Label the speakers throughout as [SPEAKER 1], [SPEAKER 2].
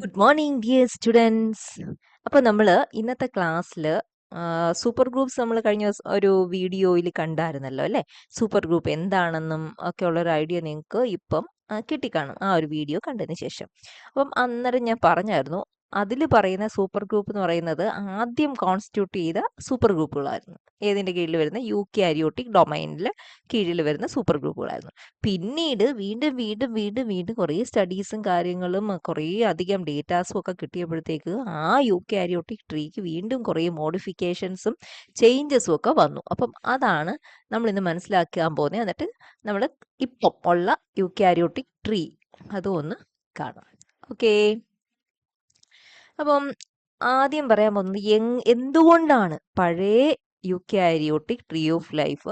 [SPEAKER 1] Good morning dear students. അപ്പോൾ നമ്മൾ ഇന്നത്തെ ക്ലാസ്സിൽ സൂപ്പർ ഗ്രൂപ്പ്സ് നമ്മൾ കഴിഞ്ഞ ഒരു വീഡിയോയിൽ കണ്ടായിരുന്നല്ലോ അല്ലേ. സൂപ്പർ ഗ്രൂപ്പ് എന്താണെന്നും ഒക്കെ ഉള്ളൊരു ഐഡിയ നിങ്ങൾക്ക് ഇപ്പം കിട്ടിക്കാണും ആ ഒരു വീഡിയോ കണ്ടതിന് ശേഷം. അപ്പം അന്നേരം ഞാൻ പറഞ്ഞായിരുന്നു അതിൽ പറയുന്ന സൂപ്പർ ഗ്രൂപ്പ് എന്ന് പറയുന്നത് ആദ്യം കോൺസ്റ്റിറ്റ്യൂട്ട് ചെയ്ത സൂപ്പർ ഗ്രൂപ്പുകളായിരുന്നു. ഏതിൻ്റെ കീഴിൽ വരുന്ന യൂക്യാരിയോട്ടിക് ഡൊമൈനിൽ കീഴിൽ വരുന്ന സൂപ്പർ ഗ്രൂപ്പുകളായിരുന്നു. പിന്നീട് വീണ്ടും വീണ്ടും വീണ്ടും വീണ്ടും കുറേ സ്റ്റഡീസും കാര്യങ്ങളും കുറേ അധികം ഡേറ്റാസും ഒക്കെ കിട്ടിയപ്പോഴത്തേക്ക് ആ യൂക്യാരിയോട്ടിക് ട്രീക്ക് വീണ്ടും കുറേ മോഡിഫിക്കേഷൻസും ചേഞ്ചസും ഒക്കെ വന്നു. അപ്പം അതാണ് നമ്മൾ ഇന്ന് മനസ്സിലാക്കാൻ പോകുന്നത്. എന്നിട്ട് നമ്മൾ ഇപ്പം ഉള്ള യൂക്യാരിയോട്ടിക് ട്രീ അതും ഒന്ന് കാണാം. ഓക്കേ, അപ്പം ആദ്യം പറയാൻ പോകുന്നത് എന്തുകൊണ്ടാണ് പഴയ യൂക്യാരിയോട്ടിക് ട്രീ ഓഫ് ലൈഫ്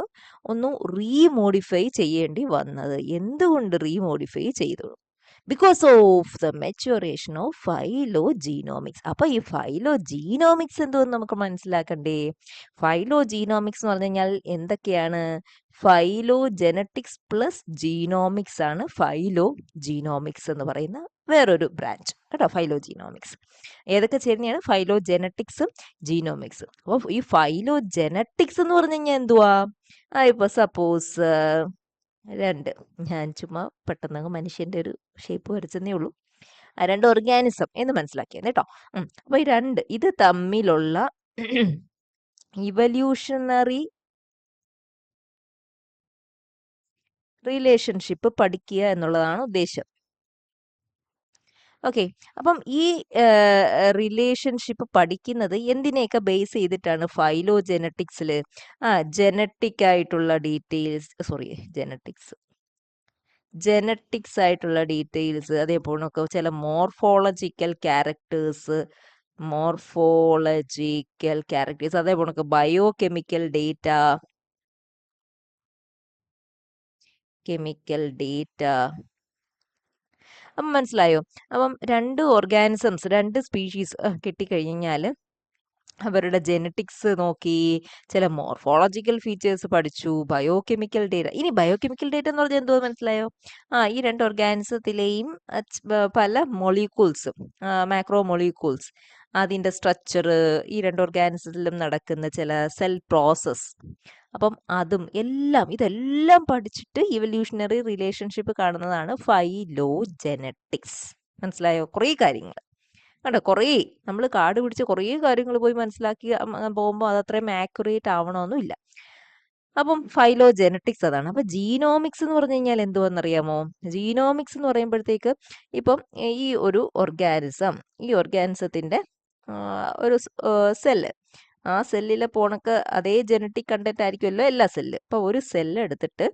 [SPEAKER 1] ഒന്ന് റീമോഡിഫൈ ചെയ്യേണ്ടി വന്നത്? എന്തുകൊണ്ട് റീമോഡിഫൈ ചെയ്തു? Because of the maturation of phylogenomics. അപ്പൊ ഈ ഫൈലോജീനോമിക്സ് എന്തുവെന്ന് നമുക്ക് മനസ്സിലാക്കണ്ടേ? ഫൈലോജീനോമിക്സ് എന്ന് പറഞ്ഞു കഴിഞ്ഞാൽ എന്തൊക്കെയാണ്? ഫൈലോജെനറ്റിക്സ് പ്ലസ് ജീനോമിക്സ് ആണ് ഫൈലോജീനോമിക്സ് എന്ന് പറയുന്ന വേറൊരു ബ്രാഞ്ച് കേട്ടോ. ഫൈലോജീനോമിക്സ് ഏതൊക്കെ ചേരുന്നതാണ്? ഫൈലോജെനറ്റിക്സും ജീനോമിക്സും. അപ്പോൾ ഈ ഫൈലോജെനറ്റിക്സ് എന്ന് പറഞ്ഞു കഴിഞ്ഞാൽ എന്തുവാ? ഇപ്പൊ സപ്പോസ് ഞാൻ ചുമ്മാ പെട്ടെന്ന് മനുഷ്യന്റെ ഒരു ഷേപ്പ് വരച്ചെന്നേ ഉള്ളൂ. രണ്ട് ഓർഗാനിസം എന്ന് മനസ്സിലാക്കിയത് കേട്ടോ. അപ്പൊ ഈ ഇത് തമ്മിലുള്ള ഇവല്യൂഷണറി റിലേഷൻഷിപ്പ് പഠിക്കുക എന്നുള്ളതാണ് ഉദ്ദേശം. ഓക്കെ, അപ്പം ഈ റിലേഷൻഷിപ്പ് പഠിക്കുന്നത് എന്തിനെയൊക്കെ ബേസ് ചെയ്തിട്ടാണ്? ഫൈലോജെനറ്റിക്സിൽ ജെനറ്റിക് ആയിട്ടുള്ള ഡീറ്റെയിൽസ്, ജെനറ്റിക്സ് ആയിട്ടുള്ള ഡീറ്റെയിൽസ്, അതേപോലെ ചില മോർഫോളജിക്കൽ ക്യാരക്ടേഴ്സ്, അതേപോലെ ബയോകെമിക്കൽ ഡേറ്റ. അപ്പം മനസ്സിലായോ? അപ്പം രണ്ട് ഓർഗാനിസംസ്, രണ്ട് സ്പീഷീസ് കിട്ടിക്കഴിഞ്ഞാൽ അവരുടെ ജെനറ്റിക്സ് നോക്കി, ചില മോർഫോളജിക്കൽ ഫീച്ചേഴ്സ് പഠിച്ചു, ബയോകെമിക്കൽ ഡേറ്റ. ഇനി ബയോകെമിക്കൽ ഡേറ്റ എന്ന് പറഞ്ഞാൽ എന്തോ മനസ്സിലായോ? ഈ രണ്ട് ഓർഗാനിസത്തിലെയും പല മൊളിക്യൂൾസും, മാക്രോ മൊളിക്യൂൾസ്, അതിൻ്റെ സ്ട്രക്ചർ, ഈ രണ്ട് ഓർഗാനിസത്തിലും നടക്കുന്ന ചില സെൽ പ്രോസസ്, അപ്പം ഇതെല്ലാം പഠിച്ചിട്ട് ഇവല്യൂഷണറി റിലേഷൻഷിപ്പ് കാണുന്നതാണ് ഫൈലോജെനറ്റിക്സ്. മനസ്സിലായോ? കുറേ കാര്യങ്ങൾ കണ്ടോ, കുറേ നമ്മൾ കാട് പിടിച്ച് കുറേ കാര്യങ്ങൾ പോയി മനസ്സിലാക്കി പോകുമ്പോൾ അതത്രയും ആക്യുറേറ്റ് ആവണമെന്നില്ല. അപ്പം ഫൈലോജെനറ്റിക്സ് അതാണ്. അപ്പൊ ജീനോമിക്സ് എന്ന് പറഞ്ഞു കഴിഞ്ഞാൽ എന്തുവെന്നറിയാമോ? ജീനോമിക്സ് എന്ന് പറയുമ്പോഴത്തേക്ക് ഇപ്പം ഈ ഒരു ഓർഗാനിസത്തിന്റെ ഒരു സെല്ല്, ആ സെല്ലിലെ പോണക്ക് അതേ ജനറ്റിക് കണ്ടന്റ് ആയിരിക്കുമല്ലോ എല്ലാ സെല്ല്. അപ്പൊ ഒരു സെല്ല് എടുത്തിട്ട്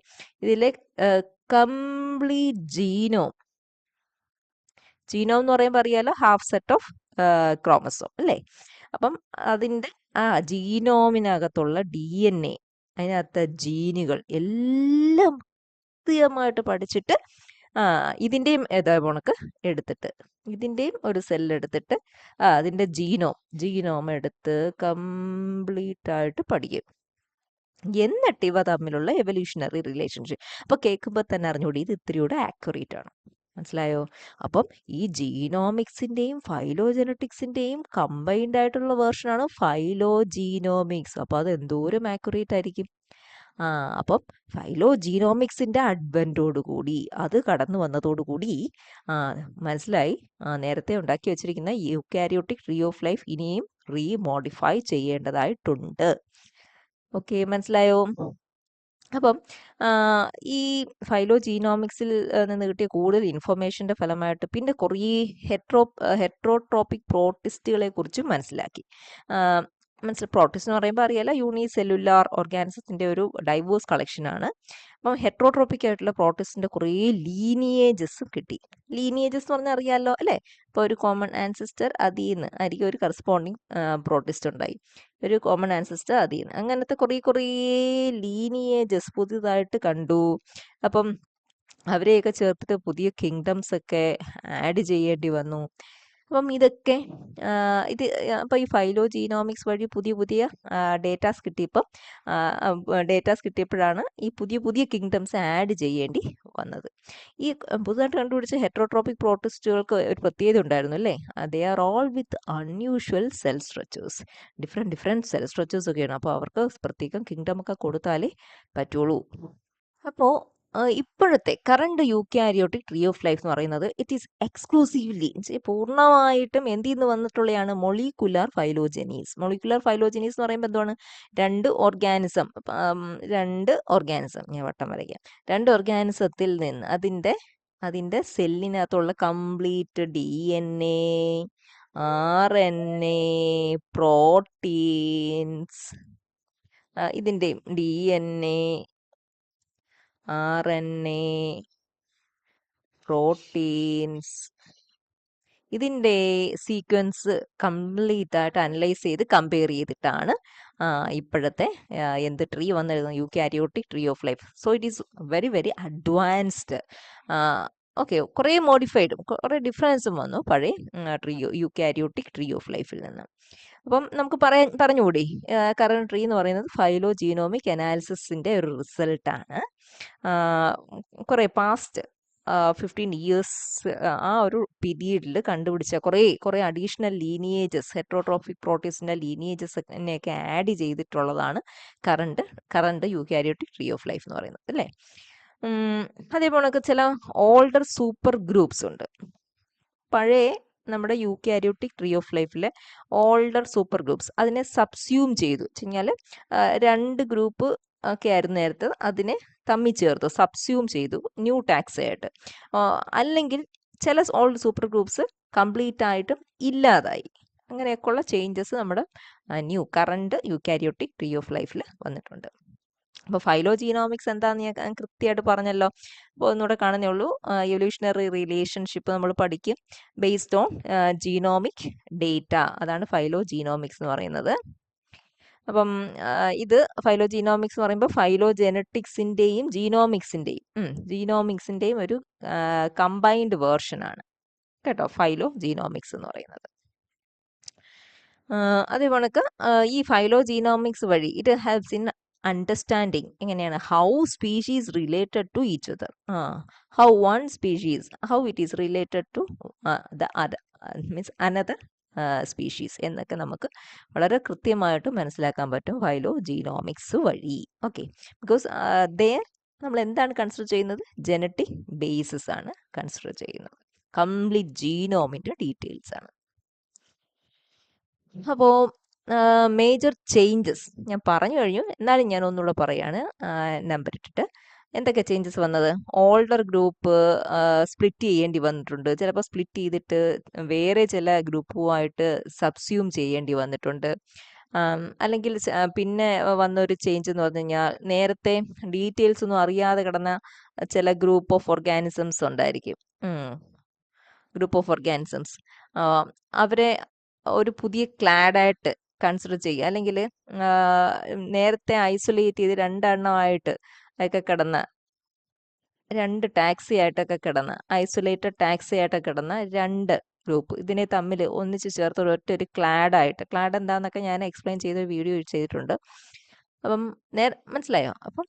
[SPEAKER 1] ഇതിലെ കംപ്ലീറ്റ് ജീനോം എന്ന് പറയുമ്പോൾ അറിയാലോ, ഹാഫ് സെറ്റ് ഓഫ് ക്രോമസോം അല്ലേ. അപ്പം അതിൻ്റെ ജീനോമിനകത്തുള്ള DNA, അതിനകത്തെ ജീനുകൾ എല്ലാം കൃത്യമായിട്ട് പഠിച്ചിട്ട് ഇതിൻ്റെയും ഇതിൻ്റെയും ഒരു സെല്ലെടുത്തിട്ട് അതിൻ്റെ ജീനോം എടുത്ത് കംപ്ലീറ്റ് ആയിട്ട് പഠിക്കും. എന്നിട്ട് ഇവ തമ്മിലുള്ള എവല്യൂഷണറി റിലേഷൻഷിപ്പ്. അപ്പോൾ കേൾക്കുമ്പോൾ തന്നെ അറിഞ്ഞുകൂടി ഇത് ഇത്തിരിയൂടെ ആക്യുറേറ്റ് ആണ്. മനസ്സിലായോ? അപ്പം ഈ ജീനോമിക്സിൻ്റെയും ഫൈലോജെനറ്റിക്സിൻ്റെയും കമ്പൈൻഡ് ആയിട്ടുള്ള വേർഷനാണ് ഫൈലോജീനോമിക്സ്. അപ്പോൾ അത് എന്തോരം ആക്യുറേറ്റ് ആയിരിക്കും. അപ്പം ഫൈലോജീനോമിക്സിൻ്റെ അഡ്വൻറ്റോടുകൂടി, അത് കടന്നു വന്നതോടുകൂടി മനസ്സിലായി നേരത്തെ ഉണ്ടാക്കി വെച്ചിരിക്കുന്ന യൂക്യാരിയോട്ടിക് ട്രീ ഓഫ് ലൈഫ് ഇനിയും റീമോഡിഫൈ ചെയ്യേണ്ടതായിട്ടുണ്ട്. ഓക്കെ, മനസ്സിലായോ? അപ്പം ഈ ഫൈലോജീനോമിക്സിൽ നിന്ന് കിട്ടിയ കൂടുതൽ ഇൻഫർമേഷൻ്റെ ഫലമായിട്ട് പിന്നെ കുറേ ഹെട്രോട്രോപ്പിക് പ്രോട്ടിസ്റ്റുകളെ കുറിച്ചും മനസ്സിലാക്കി. പ്രോട്ടിസ്റ്റ് എന്ന് പറയുമ്പോൾ അറിയാലോ, യൂണിസെല്ലുലാർ ഓർഗാനിസത്തിൻ്റെ ഒരു ഡൈവേഴ്സ് കളക്ഷനാണ്. അപ്പം ഹെട്രോട്രോപ്പിക് ആയിട്ടുള്ള പ്രോട്ടിസ്റ്റിൻ്റെ കുറേ ലീനിയേജസും കിട്ടി. ലീനിയേജസ് എന്ന് പറഞ്ഞാൽ അറിയാമല്ലോ അല്ലേ. ഇപ്പോൾ ഒരു കോമൺ ആൻസിസ്റ്റർ അതിൽ നിന്ന് ആയിരിക്കും ഒരു കറസ്പോണ്ടിങ് പ്രോട്ടിസ്റ്റ് ഉണ്ടായി, ഒരു കോമൺ ആൻസിസ്റ്റർ അതിൽ നിന്ന്, അങ്ങനത്തെ കുറേ ലീനിയേജസ് പുതിയതായിട്ട് കണ്ടു. അപ്പം അവരെയൊക്കെ ചേർത്തിട്ട് പുതിയ കിങ്ഡംസ് ഒക്കെ ആഡ് ചെയ്യേണ്ടി വന്നു. അപ്പം ഇതൊക്കെ അപ്പോൾ ഈ ഫൈലോജീനോമിക്സ് വഴി പുതിയ ഡേറ്റാസ് കിട്ടിയപ്പോഴാണ് ഈ പുതിയ കിങ്ഡംസ് ആഡ് ചെയ്യേണ്ടി വന്നത്. ഈ പുതുതായിട്ട് കണ്ടുപിടിച്ച ഹെറ്ററോട്രോപിക് പ്രോട്ടിസ്റ്റുകൾക്ക് ഒരു പ്രത്യേകത ഉണ്ടായിരുന്നു അല്ലേ? They are all with unusual cell structures. Different cell structures ഒക്കെയാണ്. അപ്പോൾ അവർക്ക് പ്രത്യേകം കിങ്ഡം ഒക്കെ കൊടുത്താലേ പറ്റുള്ളൂ. അപ്പോൾ ഇപ്പോഴത്തെ current eukaryotic tree of life എന്ന് പറയുന്നത് ഇറ്റ് ഈസ് എക്സ്ക്ലൂസീവ്ലി പൂർണ്ണമായിട്ടും എന്തിൽ നിന്ന് വന്നിട്ടുള്ളതാണ്? മൊളിക്കുലാർ ഫൈലോജനീസ്. മൊളിക്കുലാർ ഫൈലോജനീസ് എന്ന് പറയുമ്പോൾ എന്താണ്? രണ്ട് ഓർഗാനിസം ഞാൻ വട്ടം വരയ്ക്കാം. രണ്ട് ഓർഗാനിസത്തിൽ നിന്ന് അതിൻ്റെ സെല്ലിനകത്തുള്ള കംപ്ലീറ്റ് DNA, RNA, പ്രോട്ടീൻസ്, ഇതിൻ്റെയും DNA, RNA, പ്രോട്ടീൻസ്, ഇതിൻ്റെ സീക്വൻസ് കംപ്ലീറ്റ് ആയിട്ട് അനലൈസ് ചെയ്ത് കമ്പയർ ചെയ്തിട്ടാണ് ഇപ്പോഴത്തെ എന്ത് ട്രീ വന്നിരുന്നത്? Eukaryotic tree of life. So it is very very advanced. Okay, കുറേ മോഡിഫൈഡും കുറേ ഡിഫറൻസും വന്നു പഴയ യൂക്യാരിയോട്ടിക് ട്രീ ഓഫ് ലൈഫിൽ നിന്ന്. അപ്പം നമുക്ക് പറഞ്ഞുകൂടി കറണ്ട് ട്രീ എന്ന് പറയുന്നത് ഫൈലോജീനോമിക് അനാലിസിസിൻ്റെ ഒരു റിസൾട്ടാണ്. കുറേ പാസ്റ്റ് 15 ഇയേഴ്സ് ആ ഒരു പീരീഡിൽ കണ്ടുപിടിച്ച കുറേ അഡീഷണൽ ലീനിയേജസ്, ഹെറ്ററോട്രോഫിക് പ്രോട്ടീസിൻ്റെ ലീനിയേജസിനെയൊക്കെ ആഡ് ചെയ്തിട്ടുള്ളതാണ് current eukaryotic tree of life എന്ന് പറയുന്നത് അല്ലേ? അതേപോലെ ചില ഓൾഡർ സൂപ്പർ ഗ്രൂപ്പ്സ് ഉണ്ട്. പഴയ നമ്മുടെ യൂക്യാരിയോട്ടിക് ട്രീ ഓഫ് ലൈഫിലെ ഓൾഡർ സൂപ്പർ ഗ്രൂപ്പ്സ് അതിനെ സബ്സ്യൂം ചെയ്തു കഴിഞ്ഞാൽ രണ്ട് ഗ്രൂപ്പ് ഒക്കെ ആയിരുന്നു നേരത്തെ, അതിനെ തമ്മിൽ ചേർത്തു, സബ്സ്യൂം ചെയ്തു ന്യൂ ടാക്സ് ആയിട്ട്. അല്ലെങ്കിൽ ചില ഓൾഡ് സൂപ്പർ ഗ്രൂപ്പ്സ് കംപ്ലീറ്റ് ആയിട്ടും ഇല്ലാതായി. അങ്ങനെയൊക്കെയുള്ള ചേഞ്ചസ് നമ്മുടെ കറണ്ട് യൂക്യാരിയോട്ടിക് ട്രീ ഓഫ് ലൈഫിൽ വന്നിട്ടുണ്ട്. അപ്പോൾ ഫൈലോജീനോമിക്സ് എന്താണെന്ന് ഞാൻ കൃത്യമായിട്ട് പറഞ്ഞല്ലോ. അപ്പോൾ ഒന്നുകൂടെ കാണുന്നേ ഉള്ളൂ. എവല്യൂഷണറി റിലേഷൻഷിപ്പ് നമ്മൾ പഠിക്കും ബേസ്ഡ് ഓൺ ജീനോമിക് ഡേറ്റ. അതാണ് ഫൈലോജീനോമിക്സ് എന്ന് പറയുന്നത്. അപ്പം ഇത് ഫൈലോജീനോമിക്സ് എന്ന് പറയുമ്പോൾ ഫൈലോജെനറ്റിക്സിൻ്റെയും ജീനോമിക്സിൻ്റെയും ഒരു കമ്പൈൻഡ് വേർഷനാണ് കേട്ടോ ഫൈലോജീനോമിക്സ് എന്ന് പറയുന്നത്. അതേപോലെ ഈ ഫൈലോജീനോമിക്സ് വഴി ഇറ്റ് ഹെൽപ്സ് ഇൻ അണ്ടർസ്റ്റാൻഡിങ് എങ്ങനെയാണ് how species related to each other, how one species how it is related to the other means another species എന്നൊക്കെ നമുക്ക് വളരെ കൃത്യമായിട്ട് മനസ്സിലാക്കാൻ പറ്റും ഫൈലോജീനോമിക്സ് വഴി. ഓക്കെ, ബിക്കോസ് നമ്മൾ എന്താണ് കൺസിഡർ ചെയ്യുന്നത്? ജനറ്റിക് ബേസിസ് ആണ് കൺസിഡർ ചെയ്യുന്നത്. കംപ്ലീറ്റ് ജീനോമിൻ്റെ ഡീറ്റെയിൽസ് ആണ്. അപ്പോൾ മേജർ ചേഞ്ചസ് ഞാൻ പറഞ്ഞു കഴിഞ്ഞു, എന്നാലും ഞാൻ ഒന്നുകൂടെ പറയാണ് നമ്പർ ഇട്ടിട്ട്. എന്തൊക്കെ ചേഞ്ചസ് വന്നത്? ഓൾഡർ ഗ്രൂപ്പ് സ്പ്ലിറ്റ് ചെയ്യേണ്ടി വന്നിട്ടുണ്ട്. ചിലപ്പോൾ സ്പ്ലിറ്റ് ചെയ്തിട്ട് വേറെ ചില ഗ്രൂപ്പുമായിട്ട് സബ്സ്യൂം ചെയ്യേണ്ടി വന്നിട്ടുണ്ട്. അല്ലെങ്കിൽ പിന്നെ വന്നൊരു ചേഞ്ച് എന്ന് പറഞ്ഞു കഴിഞ്ഞാൽ നേരത്തെ ഡീറ്റെയിൽസ് ഒന്നും അറിയാതെ കിടന്ന ചില ഗ്രൂപ്പ് ഓഫ് ഓർഗാനിസംസ് ഉണ്ടായിരിക്കും. ഗ്രൂപ്പ് ഓഫ് ഓർഗാനിസംസ് അവരെ ഒരു പുതിയ ക്ലാഡായിട്ട് കൺസിഡർ ചെയ്യുക, അല്ലെങ്കിൽ നേരത്തെ ഐസൊലേറ്റ് ചെയ്ത് രണ്ടെണ്ണമായിട്ട് ഒക്കെ കിടന്ന രണ്ട് ടാക്സി ആയിട്ടൊക്കെ കിടന്ന ഐസൊലേറ്റഡ് ടാക്സി ആയിട്ടൊക്കെ കിടന്ന രണ്ട് ഗ്രൂപ്പ്, ഇതിനെ തമ്മിൽ ഒന്നിച്ച് ചേർത്ത് ഒരു ക്ലാഡ് എന്താണെന്നൊക്കെ ഞാൻ എക്സ്പ്ലെയിൻ ചെയ്ത വീഡിയോ ചെയ്തിട്ടുണ്ട്. അപ്പം മനസ്സിലായോ? അപ്പം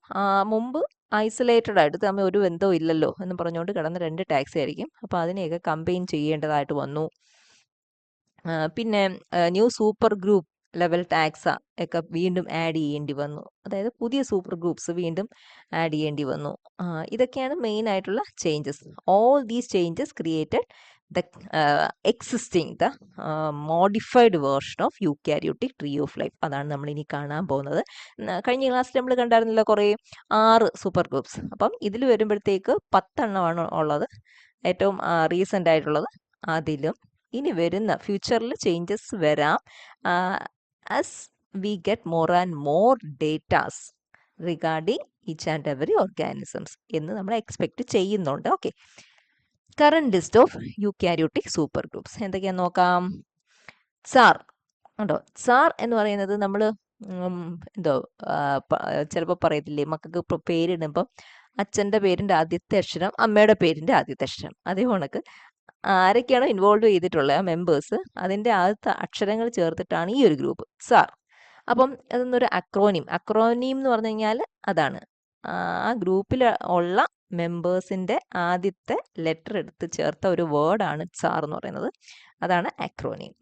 [SPEAKER 1] മുമ്പ് ഐസൊലേറ്റഡ് ആയിട്ട് തമ്മിൽ ഒരു ബന്ധവും ഇല്ലല്ലോ എന്ന് പറഞ്ഞുകൊണ്ട് കിടന്ന രണ്ട് ടാക്സി ആയിരിക്കും. അപ്പോൾ അതിനെയൊക്കെ കമ്പൈൻ ചെയ്യേണ്ടതായിട്ട് വന്നു. പിന്നെ new super group level taxa ഒക്കെ വീണ്ടും ആഡ് ചെയ്യേണ്ടി വന്നു. അതായത് പുതിയ സൂപ്പർ ഗ്രൂപ്പ്സ് വീണ്ടും ആഡ് ചെയ്യേണ്ടി വന്നു. ഇതൊക്കെയാണ് മെയിൻ ആയിട്ടുള്ള changes. All these changes created the the modified version of eukaryotic tree of life. അതാണ് നമ്മൾ ഇനി കാണാൻ പോകുന്നത്. കഴിഞ്ഞ ക്ലാസ്സിൽ നമ്മൾ കണ്ടായിരുന്നില്ല കുറേ 6 സൂപ്പർ ഗ്രൂപ്പ്സ്. അപ്പം ഇതിൽ വരുമ്പോഴത്തേക്ക് 10 എണ്ണമാണ് ഉള്ളത്, ഏറ്റവും റീസെൻ്റ് ആയിട്ടുള്ളത്. അതിലും ഇനി വരുന്ന ഫ്യൂച്ചറിൽ ചേഞ്ചസ് വരാം as we get more and more datas regarding each and every organisms എന്ന് നമ്മൾ എക്സ്പെക്ട് ചെയ്യുന്നുണ്ട്. Okay, current list of eukaryotic super groups എന്തൊക്കെയാന്ന് നോക്കാം. സാർ ഉണ്ടോ? സാർ എന്ന് പറയുന്നത് നമ്മൾ ചിലപ്പോൾ പറയത്തില്ലേ മക്കൾക്ക് പേരിടുമ്പം അച്ഛൻ്റെ പേരിൻ്റെ ആദ്യത്തെ അക്ഷരം അമ്മയുടെ പേരിൻ്റെ ആദ്യത്തെ അക്ഷരം, അതേ കണക്ക് ആരൊക്കെയാണോ ഇൻവോൾവ് ചെയ്തിട്ടുള്ള ആ മെമ്പേഴ്സ് അതിൻ്റെ ആദ്യത്തെ അക്ഷരങ്ങൾ ചേർത്തിട്ടാണ് ഈ ഒരു ഗ്രൂപ്പ് സാർ. അപ്പം അതൊന്നൊരു അക്രോനിം എന്ന് പറഞ്ഞു കഴിഞ്ഞാൽ അതാണ് ആ ഗ്രൂപ്പിൽ ഉള്ള മെമ്പേഴ്സിൻ്റെ ആദ്യത്തെ ലെറ്റർ എടുത്ത് ചേർത്ത ഒരു വേർഡാണ് സാർ എന്ന് പറയുന്നത്. അതാണ് ആക്രോനിം.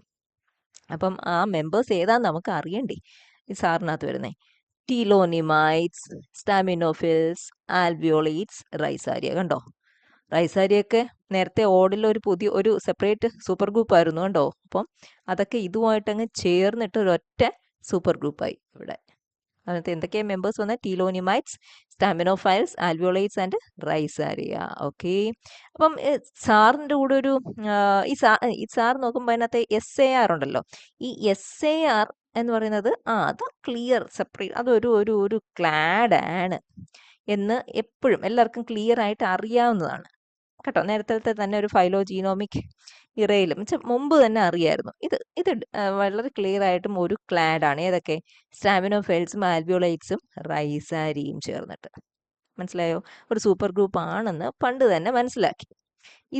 [SPEAKER 1] അപ്പം ആ മെമ്പേഴ്സ് ഏതാന്ന് നമുക്ക് അറിയണ്ടേ ഈ സാറിനകത്ത് വരുന്നത്. ടീലോനിമൈറ്റ്സ്, സ്റ്റാമിനോഫിൽസ്, ആൽവിയോളേറ്റ്സ്, റൈസാരിയ. കണ്ടോ, റൈസാരിയൊക്കെ നേരത്തെ ഓടിലൊരു പുതിയ ഒരു സെപ്പറേറ്റ് സൂപ്പർ ഗ്രൂപ്പ് ആയിരുന്നു കണ്ടോ. അപ്പം അതൊക്കെ ഇതുമായിട്ടങ്ങ് ചേർന്നിട്ട് ഒരൊറ്റ സൂപ്പർ ഗ്രൂപ്പായി ഇവിടെ. അതിനകത്ത് എന്തൊക്കെയാണ് മെമ്പേഴ്സ് വന്ന ടീലോനിമൈറ്റ്സ്, സ്റ്റാമിനോഫൈൽസ്, ആൽവിയോളൈറ്റ്സ് ആൻഡ് റൈസാരിയ. ഓക്കെ. അപ്പം സാറിൻ്റെ കൂടെ ഒരു ഈ സാർ നോക്കുമ്പോൾ അതിനകത്ത് SAR ഉണ്ടല്ലോ. ഈ SAR എന്ന് പറയുന്നത് അത് ക്ലിയർ സെപ്പറേറ്റ്, അതൊരു ഒരു ഒരു ക്ലാഡ് ആണ് എന്ന് എപ്പോഴും എല്ലാവർക്കും ക്ലിയർ ആയിട്ട് അറിയാവുന്നതാണ് കേട്ടോ. നേരത്തെ തന്നെ ഒരു ഫൈലോജീനോമിക് ഇറയിലും മുമ്പ് തന്നെ അറിയായിരുന്നു. ഇത് വളരെ ക്ലിയർ ആയിട്ടും ഒരു ക്ലാഡാണ്. ഏതൊക്കെ? സ്റ്റാമിനോഫൈൽസും ആൽവിയോളൈറ്റ്സും റൈസാരിയും ചേർന്നിട്ട്. മനസ്സിലായോ? ഒരു സൂപ്പർ ഗ്രൂപ്പ് ആണെന്ന് പണ്ട് തന്നെ മനസ്സിലാക്കി.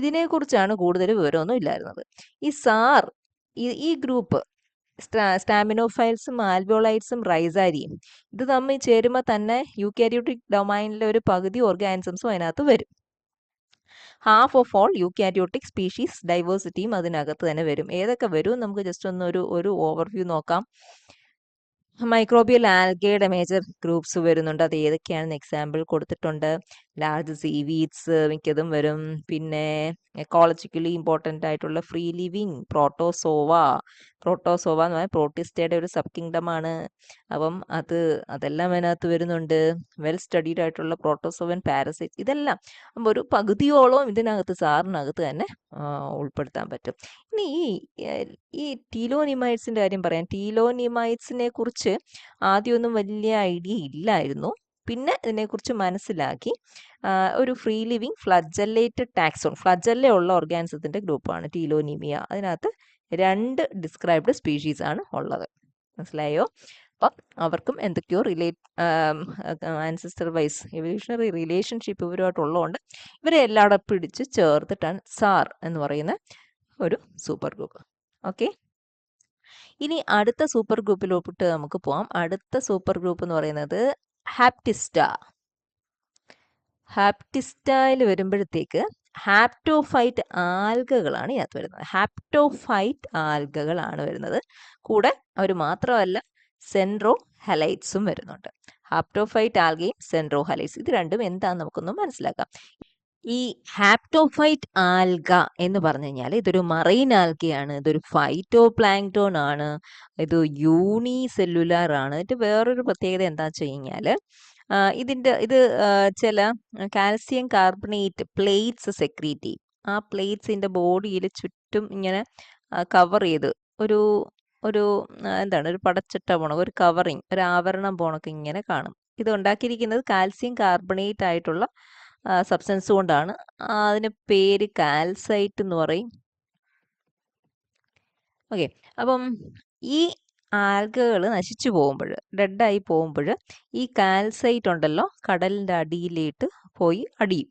[SPEAKER 1] ഇതിനെക്കുറിച്ചാണ് കൂടുതൽ വിവരമൊന്നും ഇല്ലായിരുന്നത്. ഈ സാർ ഈ ഗ്രൂപ്പ് സ്റ്റാമിനോഫൈൽസും ആൽവിയോളൈറ്റ്സും റൈസാരിയും ഇത് തമ്മിൽ ചേരുമ്പോൾ തന്നെ യൂക്കാരിയോട്ടിക് ഡൊമൈനിലെ ഒരു പകുതി ഓർഗാനിസംസും അതിനകത്ത് വരും. Half of all eukaryotic species ഡൈവേഴ്സിറ്റിയും അതിനകത്ത് തന്നെ വരും. ഏതൊക്കെ വരും നമുക്ക് ജസ്റ്റ് ഒന്ന് ഒരു ഓവർവ്യൂ നോക്കാം. മൈക്രോബിയൽ ആൽഗയുടെ മേജർ ഗ്രൂപ്പ്സ് വരുന്നുണ്ട്. അത് ഏതൊക്കെയാണെന്ന് എക്സാമ്പിൾ കൊടുത്തിട്ടുണ്ട്. ലാർജ് സീവീഡ്സ് മിക്കതും വരും. പിന്നെ എക്കോളജിക്കലി ഇമ്പോർട്ടൻ്റ് ആയിട്ടുള്ള ഫ്രീ ലിവിങ് പ്രോട്ടോസോവ എന്ന് പറഞ്ഞാൽ പ്രോട്ടിസ്റ്റയുടെ ഒരു സബ് കിങ്ഡമാണ്. അപ്പം അതെല്ലാം അതിനകത്ത് വരുന്നുണ്ട്. വെൽ സ്റ്റഡീഡ് ആയിട്ടുള്ള പ്രോട്ടോസോവൻ പാരസൈറ്റ് ഇതെല്ലാം ഒരു പകുതിയോളം ഇതിനകത്ത് സാറിനകത്ത് തന്നെ ഉൾപ്പെടുത്താൻ പറ്റും. ഇനി ഈ ടീലോനിമൈറ്റ്സിൻ്റെ കാര്യം പറയാം. ടീലോനിമൈറ്റ്സിനെ കുറിച്ച് ആദ്യമൊന്നും വലിയ ഐഡിയ ഇല്ലായിരുന്നു. പിന്നെ ഇതിനെക്കുറിച്ച് മനസ്സിലാക്കി. ഒരു free living flagellated taxon, flagella ഉള്ള ഓർഗാനിസത്തിൻ്റെ ഗ്രൂപ്പാണ് ടീലോനിമിയ. അതിനകത്ത് 2 ഡിസ്ക്രൈബ്ഡ് സ്പീഷീസ് ആണ് ഉള്ളത്. മനസ്സിലായോ? അപ്പം അവർക്കും എന്തൊക്കെയോ ആൻസിസ്റ്റർ വൈസ് എവല്യൂഷണറി റിലേഷൻഷിപ്പ് ഇവരുമായിട്ടുള്ളതുകൊണ്ട് ഇവരെ എല്ലാവരും പിടിച്ച് ചേർത്തിട്ടാണ് സാർ എന്ന് പറയുന്ന ഒരു സൂപ്പർ ഗ്രൂപ്പ്. ഓക്കെ. ഇനി അടുത്ത സൂപ്പർ ഗ്രൂപ്പിലോട്ട് നമുക്ക് പോവാം. അടുത്ത സൂപ്പർ ഗ്രൂപ്പ് എന്ന് പറയുന്നത് ഹാപ്റ്റിസ്റ്റ. ഹാപ്റ്റിസ്റ്റയിൽ വരുമ്പോഴത്തേക്ക് ഹാപ്റ്റോഫൈറ്റ് ആൽഗകളാണ് ഇതിനകത്ത് വരുന്നത്. ഹാപ്റ്റോഫൈറ്റ് ആൽഗകളാണ് വരുന്നത്. കൂടെ അവർ മാത്രമല്ല സെൻട്രോ ഹലൈറ്റ്സും വരുന്നുണ്ട്. ഹാപ്റ്റോഫൈറ്റ് ആൽഗയും സെൻട്രോ ഹലൈറ്റ്സ് ഇത് രണ്ടും എന്താണെന്ന് നമുക്കൊന്ന് മനസ്സിലാക്കാം. ഈ ഹാപ്റ്റോഫൈറ്റ് ആൽഗ എന്ന് പറഞ്ഞു കഴിഞ്ഞാൽ ഇതൊരു മറൈൻ ആൽഗയാണ്. ഇതൊരു ഫൈറ്റോ പ്ലാങ്ക്ടോൺ ആണ്. ഇത് യൂണിസെല്ലുലാർ ആണ്. ഇത് വേറൊരു പ്രത്യേകത എന്താണെന്ന് വെച്ച് കഴിഞ്ഞാൽ ഇത് ചില കാൽസ്യം കാർബണേറ്റ് പ്ലേറ്റ്സ് സെക്രീറ്റ് ചെയ്യും. ആ പ്ലേറ്റ്സിൻ്റെ ബോഡിയിൽ ചുറ്റും ഇങ്ങനെ കവർ ചെയ്ത് ഒരു എന്താണ് ഒരു പടച്ചിട്ട പോണക്ക് ഒരു കവറിങ്, ഒരു ആവരണം പോണക്ക് ഇങ്ങനെ കാണും. ഇത് ഉണ്ടാക്കിയിരിക്കുന്നത് കാൽസ്യം കാർബണേറ്റ് ആയിട്ടുള്ള സബ്സ്റ്റൻസ് കൊണ്ടാണ്. അതിന് പേര് കാൽസൈറ്റ് എന്ന് പറയും. ഓക്കെ. അപ്പം ഈ ആൽഗകൾ നശിച്ചു പോകുമ്പോൾ, ഡെഡായി പോകുമ്പോൾ ഈ കാൽസൈറ്റ് ഉണ്ടല്ലോ കടലിൻ്റെ അടിയിലേക്ക് പോയി അടിയും.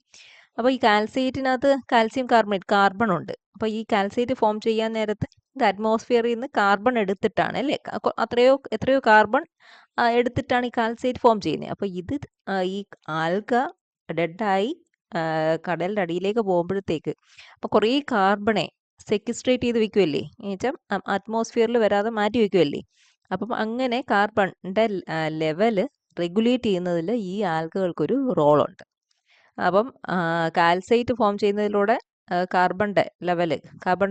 [SPEAKER 1] അപ്പോൾ ഈ കാൽസൈറ്റിനകത്ത് കാൽസ്യം കാർബൺ ഉണ്ട്. അപ്പോൾ ഈ കാൽസൈറ്റ് ഫോം ചെയ്യാൻ നേരത്ത് ഇത് അറ്റ്മോസ്ഫിയറിൽ നിന്ന് കാർബൺ എടുത്തിട്ടാണ് അല്ലേ, എത്രയോ കാർബൺ എടുത്തിട്ടാണ് ഈ കാൽസൈറ്റ് ഫോം ചെയ്യുന്നത്. അപ്പോൾ ഈ ആൽഗ ഡെഡായി കടലിൻ്റെ അടിയിലേക്ക് പോകുമ്പോഴത്തേക്ക് അപ്പോൾ കുറേ കാർബണെ സെക്വിസ്ട്രേറ്റ് ചെയ്ത് വെക്കുമല്ലേ, എന്ന് വെച്ചാൽ അറ്റ്മോസ്ഫിയറിൽ വരാതെ മാറ്റി വെക്കുമല്ലേ. അപ്പം അങ്ങനെ കാർബണിൻ്റെ ലെവല് റെഗുലേറ്റ് ചെയ്യുന്നതിൽ ഈ ആൽഗകൾക്കൊരു റോളുണ്ട്. അപ്പം കാൽസൈറ്റ് ഫോം ചെയ്യുന്നതിലൂടെ കാർബൺ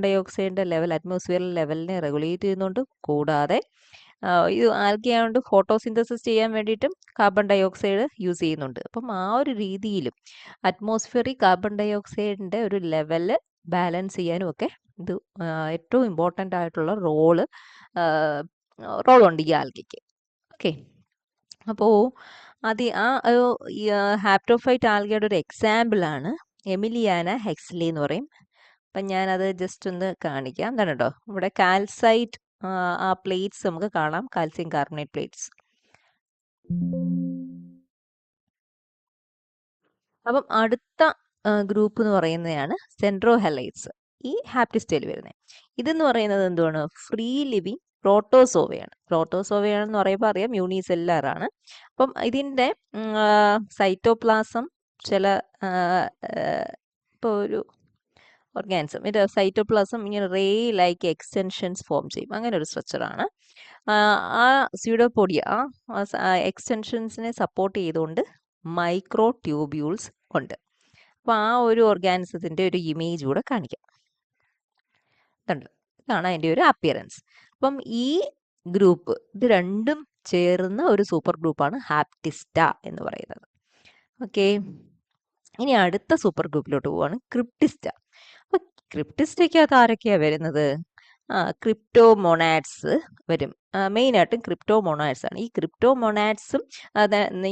[SPEAKER 1] ഡൈ ഓക്സൈഡിൻ്റെ ലെവൽ അറ്റ്മോസ്ഫിയറിലെ ലെവലിനെ റെഗുലേറ്റ് ചെയ്യുന്നുണ്ട്. കൂടാതെ ഇത് ആൽഗയായതുകൊണ്ട് ഫോട്ടോസിന്തസിസ് ചെയ്യാൻ വേണ്ടിയിട്ടും കാർബൺ ഡൈ ഓക്സൈഡ് യൂസ് ചെയ്യുന്നുണ്ട്. അപ്പം ആ ഒരു രീതിയിലും അറ്റ്മോസ്ഫിയറിൽ കാർബൺ ഡൈ ഓക്സൈഡിൻ്റെ ഒരു ലെവല് ബാലൻസ് ചെയ്യാനും ഒക്കെ ഇത് ഏറ്റവും ഇമ്പോർട്ടൻ്റ് ആയിട്ടുള്ള റോളുണ്ട് ഈ ആൽഗയ്ക്ക്. ഓക്കെ. അപ്പോൾ ഹാപ്റ്റോഫൈറ്റ് ആൽഗയുടെ ഒരു എക്സാമ്പിളാണ് എമിലിയാന ഹെക്സ്ലി എന്ന് പറയും. അപ്പം ഞാനത് ജസ്റ്റ് ഒന്ന് കാണിക്കാം. എന്താണ് കേട്ടോ, ഇവിടെ കാൽസൈറ്റ് ആ പ്ലേറ്റ്സ് നമുക്ക് കാണാം, കാൽസ്യം കാർബണേറ്റ് പ്ലേറ്റ്സ്. അപ്പം അടുത്ത ഗ്രൂപ്പ് എന്ന് പറയുന്നതാണ് സെൻട്രോ ഹലൈറ്റ്സ്, ഈ ഹാപ്റ്റിസ്റ്റയിൽ വരുന്നത്. ഇതെന്ന് പറയുന്നത് എന്തുവാണ്? ഫ്രീ ലിവിങ് പ്രോട്ടോസോവയാണെന്ന് പറയുമ്പോൾ അറിയാം യൂണിസെല്ലാർ ആണ്. അപ്പം ഇതിൻ്റെ സൈറ്റോപ്ലാസം ചില ഇപ്പോൾ ഒരു ഓർഗാനിസം ഇത് സൈറ്റോപ്ലാസം ഇങ്ങനെ റേ ലൈക്ക് എക്സ്റ്റൻഷൻസ് ഫോം ചെയ്യും. അങ്ങനെ ഒരു സ്ട്രക്ചറാണ്. ആ സ്യൂഡോപോഡിയ ആ എക്സ്റ്റൻഷൻസിനെ സപ്പോർട്ട് ചെയ്തുകൊണ്ട് മൈക്രോ ട്യൂബ്യൂൾസ് ഉണ്ട്. അപ്പോൾ ആ ഒരു ഓർഗാനിസത്തിൻ്റെ ഒരു ഇമേജ് കൂടെ കാണിക്കാം. കണ്ടു, ഇതാണ് അതിൻ്റെ ഒരു അപ്പിയറൻസ്. അപ്പം ഈ ഗ്രൂപ്പ് ഇത് രണ്ടും ചേർന്ന ഒരു സൂപ്പർ ഗ്രൂപ്പാണ് ഹാപ്റ്റിസ്റ്റ എന്ന് പറയുന്നത്. ഓക്കെ, ഇനി അടുത്ത സൂപ്പർ ഗ്രൂപ്പിലോട്ട് പോവാണ് ക്രിപ്റ്റിസ്റ്റ. അപ്പൊ ക്രിപ്റ്റിസ്റ്റയ്ക്കകത്ത് ആരൊക്കെയാ വരുന്നത്? ക്രിപ്റ്റോമൊണാഡ്സ് വരും. മെയിനായിട്ടും ക്രിപ്റ്റോമൊണാഡ്സ് ആണ്. ഈ ക്രിപ്റ്റോമൊണാഡ്സും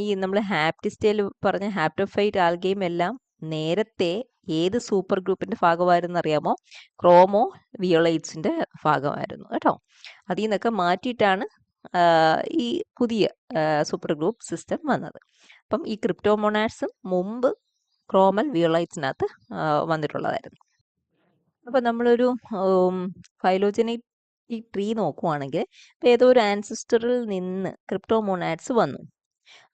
[SPEAKER 1] ഈ നമ്മൾ ഹാപ്റ്റിസ്റ്റയിൽ പറഞ്ഞ ഹാപ്റ്റോഫൈറ്റ് ആൽഗയും എല്ലാം നേരത്തെ ഏത് സൂപ്പർ ഗ്രൂപ്പിന്റെ ഭാഗമായിരുന്നു അറിയാമോ? ക്രോമോ വിയോളൈറ്റ്സിന്റെ ഭാഗമായിരുന്നു കേട്ടോ. അതിൽ നിന്നൊക്കെ മാറ്റിയിട്ടാണ് ഈ പുതിയ സൂപ്പർ ഗ്രൂപ്പ് സിസ്റ്റം വന്നത്. അപ്പം ഈ ക്രിപ്റ്റോമൊണാഡ്സും മുമ്പ് ക്രോമൽ വിയോളൈറ്റ്സിനകത്ത് വന്നിട്ടുള്ളതായിരുന്നു. അപ്പം നമ്മളൊരു ഫൈലോജനറ്റിക് ട്രീ നോക്കുവാണെങ്കിൽ ഏതോ ഒരു ആൻസിസ്റ്ററിൽ നിന്ന് ക്രിപ്റ്റോമൊണാഡ്സ് വന്നു.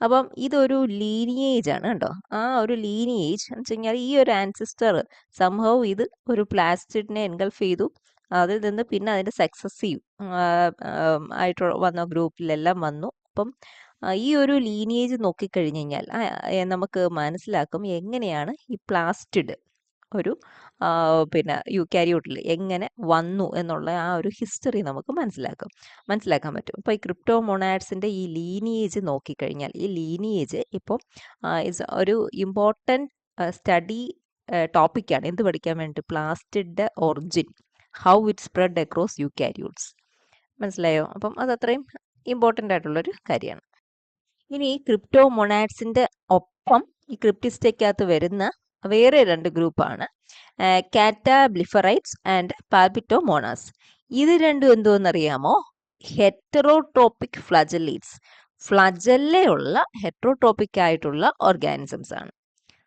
[SPEAKER 1] അപ്പം ഇതൊരു ലീനിയേജ് ആണ് കേട്ടോ. ആ ഒരു ലീനിയേജ് എന്ന് വെച്ച് കഴിഞ്ഞാൽ ഈ ഒരു ആൻസിസ്റ്റർ സംഭവം ഇത് ഒരു പ്ലാസ്റ്റിഡിനെ എൻഗൾഫ് ചെയ്തു. അതിൽ നിന്ന് പിന്നെ അതിൻ്റെ സക്സസീവ് ആയിട്ട് വന്ന ഗ്രൂപ്പിലെല്ലാം വന്നു. അപ്പം ഈ ഒരു ലീനിയേജ് നോക്കിക്കഴിഞ്ഞ് കഴിഞ്ഞാൽ നമുക്ക് മനസ്സിലാക്കും എങ്ങനെയാണ് ഈ പ്ലാസ്റ്റിഡ് ഒരു പിന്നെ യൂക്കാരിയോട്ടിൽ എങ്ങനെ വന്നു എന്നുള്ള ആ ഒരു ഹിസ്റ്ററി നമുക്ക് മനസ്സിലാക്കാൻ പറ്റും. അപ്പോൾ ഈ ക്രിപ്റ്റോമൊണാഡ്സിൻ്റെ ഈ ലീനിയേജ് നോക്കിക്കഴിഞ്ഞാൽ ഈ ലീനിയേജ് ഇപ്പം ഒരു ഇമ്പോർട്ടൻറ്റ് സ്റ്റഡി ടോപ്പിക്കാണ്. എന്ത് പഠിക്കാൻ വേണ്ടി? Plastid origin, how it spread across eukaryotes. മനസ്സിലായോ? അപ്പം അത് അത്രയും ഇമ്പോർട്ടൻ്റ് ആയിട്ടുള്ളൊരു കാര്യമാണ്. ഇനി ക്രിപ്റ്റോമൊണാഡ്സിൻ്റെ ഒപ്പം ഈ ക്രിപ്റ്റിസ്റ്റയ്ക്കകത്ത് വരുന്ന വേറെ രണ്ട് ഗ്രൂപ്പാണ് കാറ്റാബ്ലിഫറൈറ്റ്സ് ആൻഡ് പാൽപിറ്റോമോണാസ്. ഇത് രണ്ടും എന്തോന്നറിയാമോ? ഹെറ്ററോട്രോപ്പിക് ഫ്ലജല്ലേറ്റ്സ്. ഫ്ലജല്ലയുള്ള ഹെറ്ററോട്രോപ്പിക് ആയിട്ടുള്ള ഓർഗാനിസംസ് ആണ്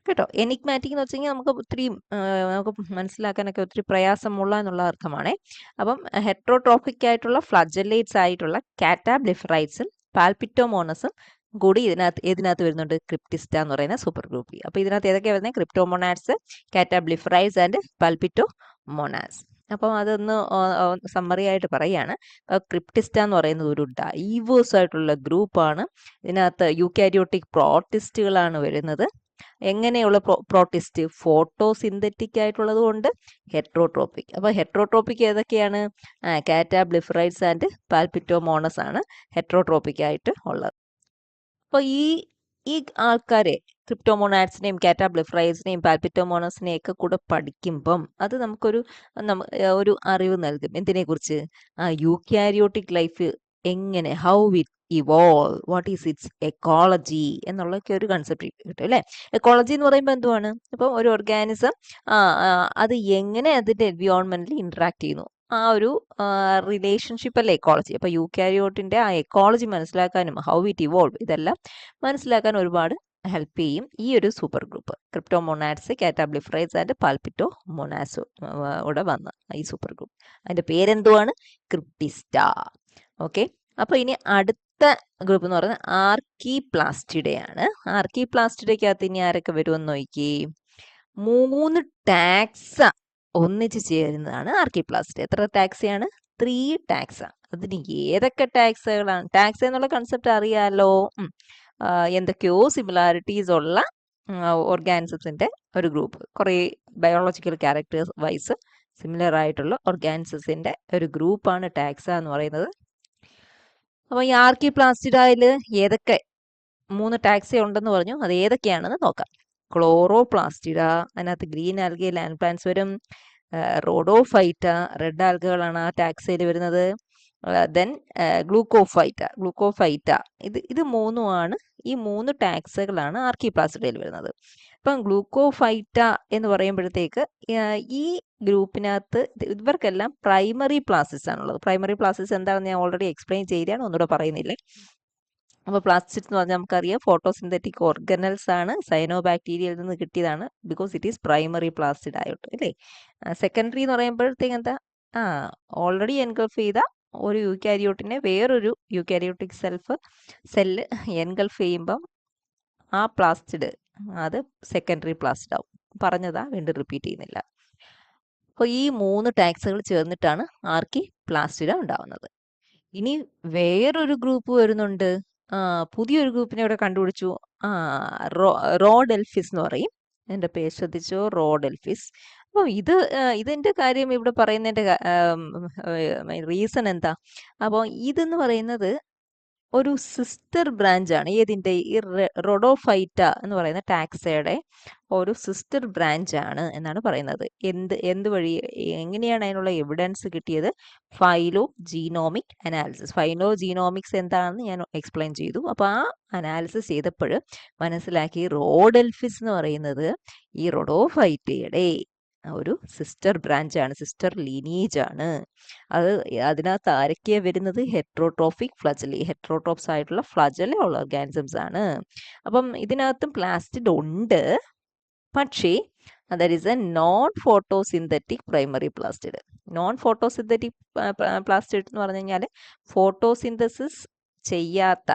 [SPEAKER 1] കേട്ടോ. എനിഗ്മാറ്റിക് എന്ന് വെച്ച് കഴിഞ്ഞാൽ നമുക്ക് മനസ്സിലാക്കാനൊക്കെ ഒത്തിരി പ്രയാസമുള്ള എന്നുള്ള അർത്ഥമാണേ. അപ്പം ഹെറ്ററോട്രോപ്പിക് ആയിട്ടുള്ള ഫ്ലജല്ലേറ്റ്സ് ആയിട്ടുള്ള കാറ്റാബ്ലിഫറൈറ്റ്സും പാൽപിറ്റോമോണസും കൂടി ഇതിനകത്ത് വരുന്നുണ്ട് ക്രിപ്റ്റിസ്റ്റ എന്ന് പറയുന്ന സൂപ്പർ ഗ്രൂപ്പിൽ. അപ്പോൾ ഇതിനകത്ത് ഏതൊക്കെയാണ് വരുന്നത്? ക്രിപ്റ്റോമൊണാഡ്സ്, കാറ്റാബ്ലിഫറൈറ്റ്സ് ആൻഡ് പാൽപിറ്റോമോണാസ്. അപ്പം അതൊന്ന് സമ്മറി ആയിട്ട് പറയുകയാണ്. ക്രിപ്റ്റിസ്റ്റ എന്ന് പറയുന്നത് ഒരു ഡൈവേഴ്സ് ആയിട്ടുള്ള ഗ്രൂപ്പാണ്. ഇതിനകത്ത് യൂക്കാരിയോട്ടിക് പ്രോട്ടിസ്റ്റുകളാണ് വരുന്നത്. എങ്ങനെയുള്ള പ്രോട്ടിസ്റ്റ്? ഫോട്ടോസിന്തറ്റിക് ആയിട്ടുള്ളത് കൊണ്ട് ഹെട്രോട്രോപ്പിക്. അപ്പോൾ ഹെട്രോട്രോപ്പിക് ഏതൊക്കെയാണ്? കാറ്റാബ്ലിഫറൈറ്റ്സ് ആൻഡ് പാൽപിറ്റോമോണസ് ആണ് ഹെട്രോട്രോപ്പിക് ആയിട്ട് ഉള്ളത്. അപ്പോൾ ഈ ആൾക്കാരെ ക്രിപ്റ്റോമൊണാഡ്സിനെയും കാറ്റാബ്ലിഫറൈറ്റ്സിനെയും പാൽപിറ്റോമോണസിനെയും ഒക്കെ കൂടെ പഠിക്കുമ്പം അത് നമുക്കൊരു ഒരു അറിവ് നൽകും. എന്തിനെക്കുറിച്ച്? യൂക്കാരിയോട്ടിക് ലൈഫ് എങ്ങനെ, how it evolve, what is its ecology എന്നുള്ളൊക്കെ ഒരു കൺസെപ്റ്റ് കിട്ടും അല്ലേ. എക്കോളജി എന്ന് പറയുമ്പോൾ എന്തുവാണ്? ഇപ്പം ഒരു ഓർഗാനിസം അത് എങ്ങനെ അതിൻ്റെ എൻവിയോൺമെന്റിൽ ഇന്ററാക്ട് ചെയ്യുന്നു, ആ ഒരു റിലേഷൻഷിപ്പ് അല്ലേ എക്കോളജി. അപ്പോൾ യൂക്കാരിയോട്ടിൻ്റെ ആ എക്കോളജി മനസ്സിലാക്കാനും ഹൗ ഇറ്റ് ഇവോൾവ് ഇതെല്ലാം മനസ്സിലാക്കാൻ ഒരുപാട് ഹെൽപ്പ് ചെയ്യും ഈ ഒരു സൂപ്പർ ഗ്രൂപ്പ്. ക്രിപ്റ്റോമൊണാഡ്സ്, കാറ്റാബ്ലിഫറൈറ്റ്സ് ആൻഡ് പാൽപിറ്റോമോണാസ് ഇവിടെ വന്ന ഈ സൂപ്പർ ഗ്രൂപ്പ്. അതിൻ്റെ പേരെന്തുവാണ്? ക്രിപ്റ്റിസ്റ്റ. ഓക്കെ, അപ്പോൾ ഇനി അടുത്ത ഗ്രൂപ്പ് എന്ന് പറയുന്നത് ആർക്കിപ്ലാസ്റ്റിഡയാണ്. ആർക്കിപ്ലാസ്റ്റിഡയ്ക്കകത്ത് ഇനി ആരൊക്കെ വരുമെന്ന് നോക്കി. 3 ടാക്സ ഒന്നിച്ച് ചേരുന്നതാണ് ആർക്കിപ്ലാസ്റ്റ്. എത്ര ടാക്സയാണ്? 3 ടാക്സ. അതിന് ഏതൊക്കെ ടാക്സകളാണ്? ടാക്സ എന്നുള്ള കൺസെപ്റ്റ് അറിയാലോ. എന്തൊക്കെയോ സിമിലാരിറ്റീസ് ഉള്ള ഓർഗാനിസംസിന്റെ ഒരു ഗ്രൂപ്പ്. കുറേ ബയോളജിക്കൽ ക്യാരക്ടേഴ്സ് വൈസ് സിമിലർ ആയിട്ടുള്ള ഓർഗാനിസംസിന്റെ ഒരു ഗ്രൂപ്പാണ് ടാക്സ എന്ന് പറയുന്നത്. അപ്പോൾ ഈ ആർക്കിപ്ലാസ്റ്റിഡയിൽ ഏതൊക്കെ 3 ടാക്സ ഉണ്ടെന്ന് പറഞ്ഞു, അത് ഏതൊക്കെയാണെന്ന് നോക്കാം. ക്ലോറോപ്ലാസ്റ്റിഡ, അതിനകത്ത് ഗ്രീൻ ആൽഗെ ലാൻഡ് പ്ലാന്റ്സ് വരും. റോഡോഫൈറ്റ, റെഡ് ആൽഗകളാണ് ആ ടാക്സയിൽ വരുന്നത്. ദെൻ ഗ്ലൂക്കോഫൈറ്റ, ഇത് മൂന്നുമാണ്. ഈ 3 ടാക്സകളാണ് ആർക്കിപ്ലാസ്റ്റിഡയിൽ വരുന്നത്. ഇപ്പം ഗ്ലൂക്കോഫൈറ്റ എന്ന് പറയുമ്പോഴത്തേക്ക് ഈ ഗ്രൂപ്പിനകത്ത് ഇവർക്കെല്ലാം പ്രൈമറി പ്ലാസിസ് ആണുള്ളത്. പ്രൈമറി പ്ലാസിസ് എന്താണെന്ന് ഞാൻ ഓൾറെഡി എക്സ്പ്ലെയിൻ ചെയ്താണ്, ഒന്നുകൂടെ പറയുന്നില്ല. അപ്പോൾ പ്ലാസ്റ്റിഡ്സ് എന്ന് പറഞ്ഞാൽ നമുക്കറിയാം ഫോട്ടോസിന്തറ്റിക് ഓർഗനൽസ് ആണ്, സൈനോബാക്ടീരിയയിൽ നിന്ന് കിട്ടിയതാണ്. Because it is primary plastid ആയിട്ട് അല്ലേ. സെക്കൻഡറി എന്ന് പറയുമ്പോഴത്തേക്ക് എന്താ? ഓൾറെഡി എൻഗൾഫ് ചെയ്ത ഒരു യൂക്കാരിയോട്ടിനെ വേറൊരു യൂക്കാരിയോട്ടിക് സെല്ല് എൻഗൾഫ് ചെയ്യുമ്പം ആ പ്ലാസ്റ്റിഡ് അത് സെക്കൻഡറി പ്ലാസ്റ്റിഡ് ആവും. പറഞ്ഞതാ, വീണ്ടും റിപ്പീറ്റ് ചെയ്യുന്നില്ല. അപ്പോൾ ഈ 3 ടാക്സുകൾ ചേർന്നിട്ടാണ് ആർക്കി പ്ലാസ്റ്റിഡ ഉണ്ടാവുന്നത്. ഇനി വേറൊരു ഗ്രൂപ്പ് വരുന്നുണ്ട്. പുതിയൊരു ഗ്രൂപ്പിനെ ഇവിടെ കണ്ടുപിടിച്ചു. റോഡെൽഫിസ് എന്ന് പറയും. എൻ്റെ പേര് ശ്രദ്ധിച്ചോ, റോഡെൽഫിസ്. അപ്പോൾ ഇതിൻ്റെ കാര്യം ഇവിടെ പറയുന്നതിൻ്റെ റീസൺ എന്താ? അപ്പോൾ ഇതെന്ന് പറയുന്നത് ഒരു സിസ്റ്റർ ബ്രാഞ്ച് ആണ്. ഏതിൻ്റെ? ഈ റൊഡോഫൈറ്റ എന്ന് പറയുന്ന ടാക്സയുടെ ഒരു സിസ്റ്റർ ബ്രാഞ്ച് ആണ് എന്നാണ് പറയുന്നത്. എന്ത് വഴി, എങ്ങനെയാണ് അതിനുള്ള എവിഡൻസ് കിട്ടിയത്? ഫൈലോ ജീനോമിക് അനാലിസിസ്. ഫൈലോ ജീനോമിക്സ് എന്താണെന്ന് ഞാൻ എക്സ്പ്ലെയിൻ ചെയ്തു. അപ്പോൾ ആ അനാലിസിസ് ചെയ്തപ്പോൾ മനസ്സിലാക്കി റോഡെൽഫിസ് എന്ന് പറയുന്നത് ഈ റൊഡോഫൈറ്റയുടെ ഒരു സിസ്റ്റർ ബ്രാഞ്ചാണ്, സിസ്റ്റർ ലീനിയേജ് ആണ്. അതിനകത്ത് ആരൊക്കെയാണ് വരുന്നത്? ഹെട്രോട്രോഫിക് ഫ്ലജലി, ഹെട്രോട്രോപ്സ് ആയിട്ടുള്ള ഫ്ലജല ഉള്ള ഓർഗാനിസംസ് ആണ്. അപ്പം ഇതിനകത്തും പ്ലാസ്റ്റിഡ് ഉണ്ട്, പക്ഷേ there is A non photosynthetic primary plastid. Non photosynthetic plastid എന്ന് പറഞ്ഞു കഴിഞ്ഞാൽ ഫോട്ടോസിന്തസിസ് ചെയ്യാത്ത,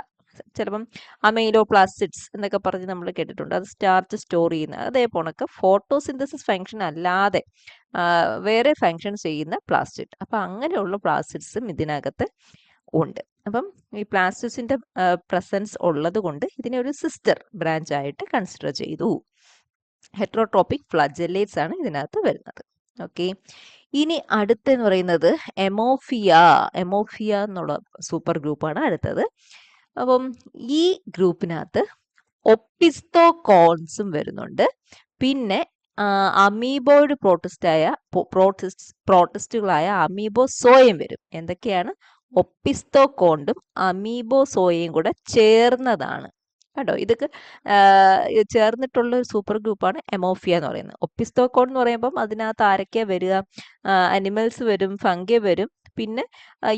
[SPEAKER 1] ചിലപ്പം അമൈലോ പ്ലാസ്റ്റിഡ്സ് എന്നൊക്കെ പറഞ്ഞ് നമ്മൾ കേട്ടിട്ടുണ്ട്. അത് സ്റ്റാർച്ച് സ്റ്റോർ ചെയ്യുന്ന, അതേപോണക്ക് ഫോട്ടോസിന്തസിസ് ഫങ്ഷൻ അല്ലാതെ വേറെ ഫങ്ഷൻ ചെയ്യുന്ന പ്ലാസ്റ്റിഡ്. അപ്പം അങ്ങനെയുള്ള പ്ലാസ്റ്റിഡ്സും ഇതിനകത്ത് ഉണ്ട്. അപ്പം ഈ പ്ലാസ്റ്റിഡ്സിന്റെ പ്രസൻസ് ഉള്ളത് കൊണ്ട് ഇതിനെ ഒരു സിസ്റ്റർ ബ്രാഞ്ച് ആയിട്ട് കൺസിഡർ ചെയ്തു. ഹെട്രോട്രോപിക് ഫ്ലജല്ലേറ്റ്സ് ആണ് ഇതിനകത്ത് വരുന്നത്. ഓക്കെ, ഇനി അടുത്തെന്ന് പറയുന്നത് എമോഫിയ എന്നുള്ള സൂപ്പർ ഗ്രൂപ്പാണ് അടുത്തത്. അപ്പം ഈ ഗ്രൂപ്പിനകത്ത് ഒപ്പിസ്തോകോൺസും വരുന്നുണ്ട്. പിന്നെ അമീബോയിഡ് പ്രോട്ടിസ്റ്റുകളായ അമീബോസോയും വരും. എന്തൊക്കെയാണ്? ഒപ്പിസ്തോകോണ്ടും അമീബോസോയും കൂടെ ചേർന്നതാണ് കേട്ടോ. ഇതൊക്കെ ചേർന്നിട്ടുള്ള ഒരു സൂപ്പർ ഗ്രൂപ്പാണ് എമോഫിയ എന്ന് പറയുന്നത്. ഒപ്പിസ്തോകോൺ എന്ന് പറയുമ്പം അതിനകത്ത് ആരൊക്കെയാണ് വരിക? അനിമൽസ് വരും, ഫംഗി വരും, പിന്നെ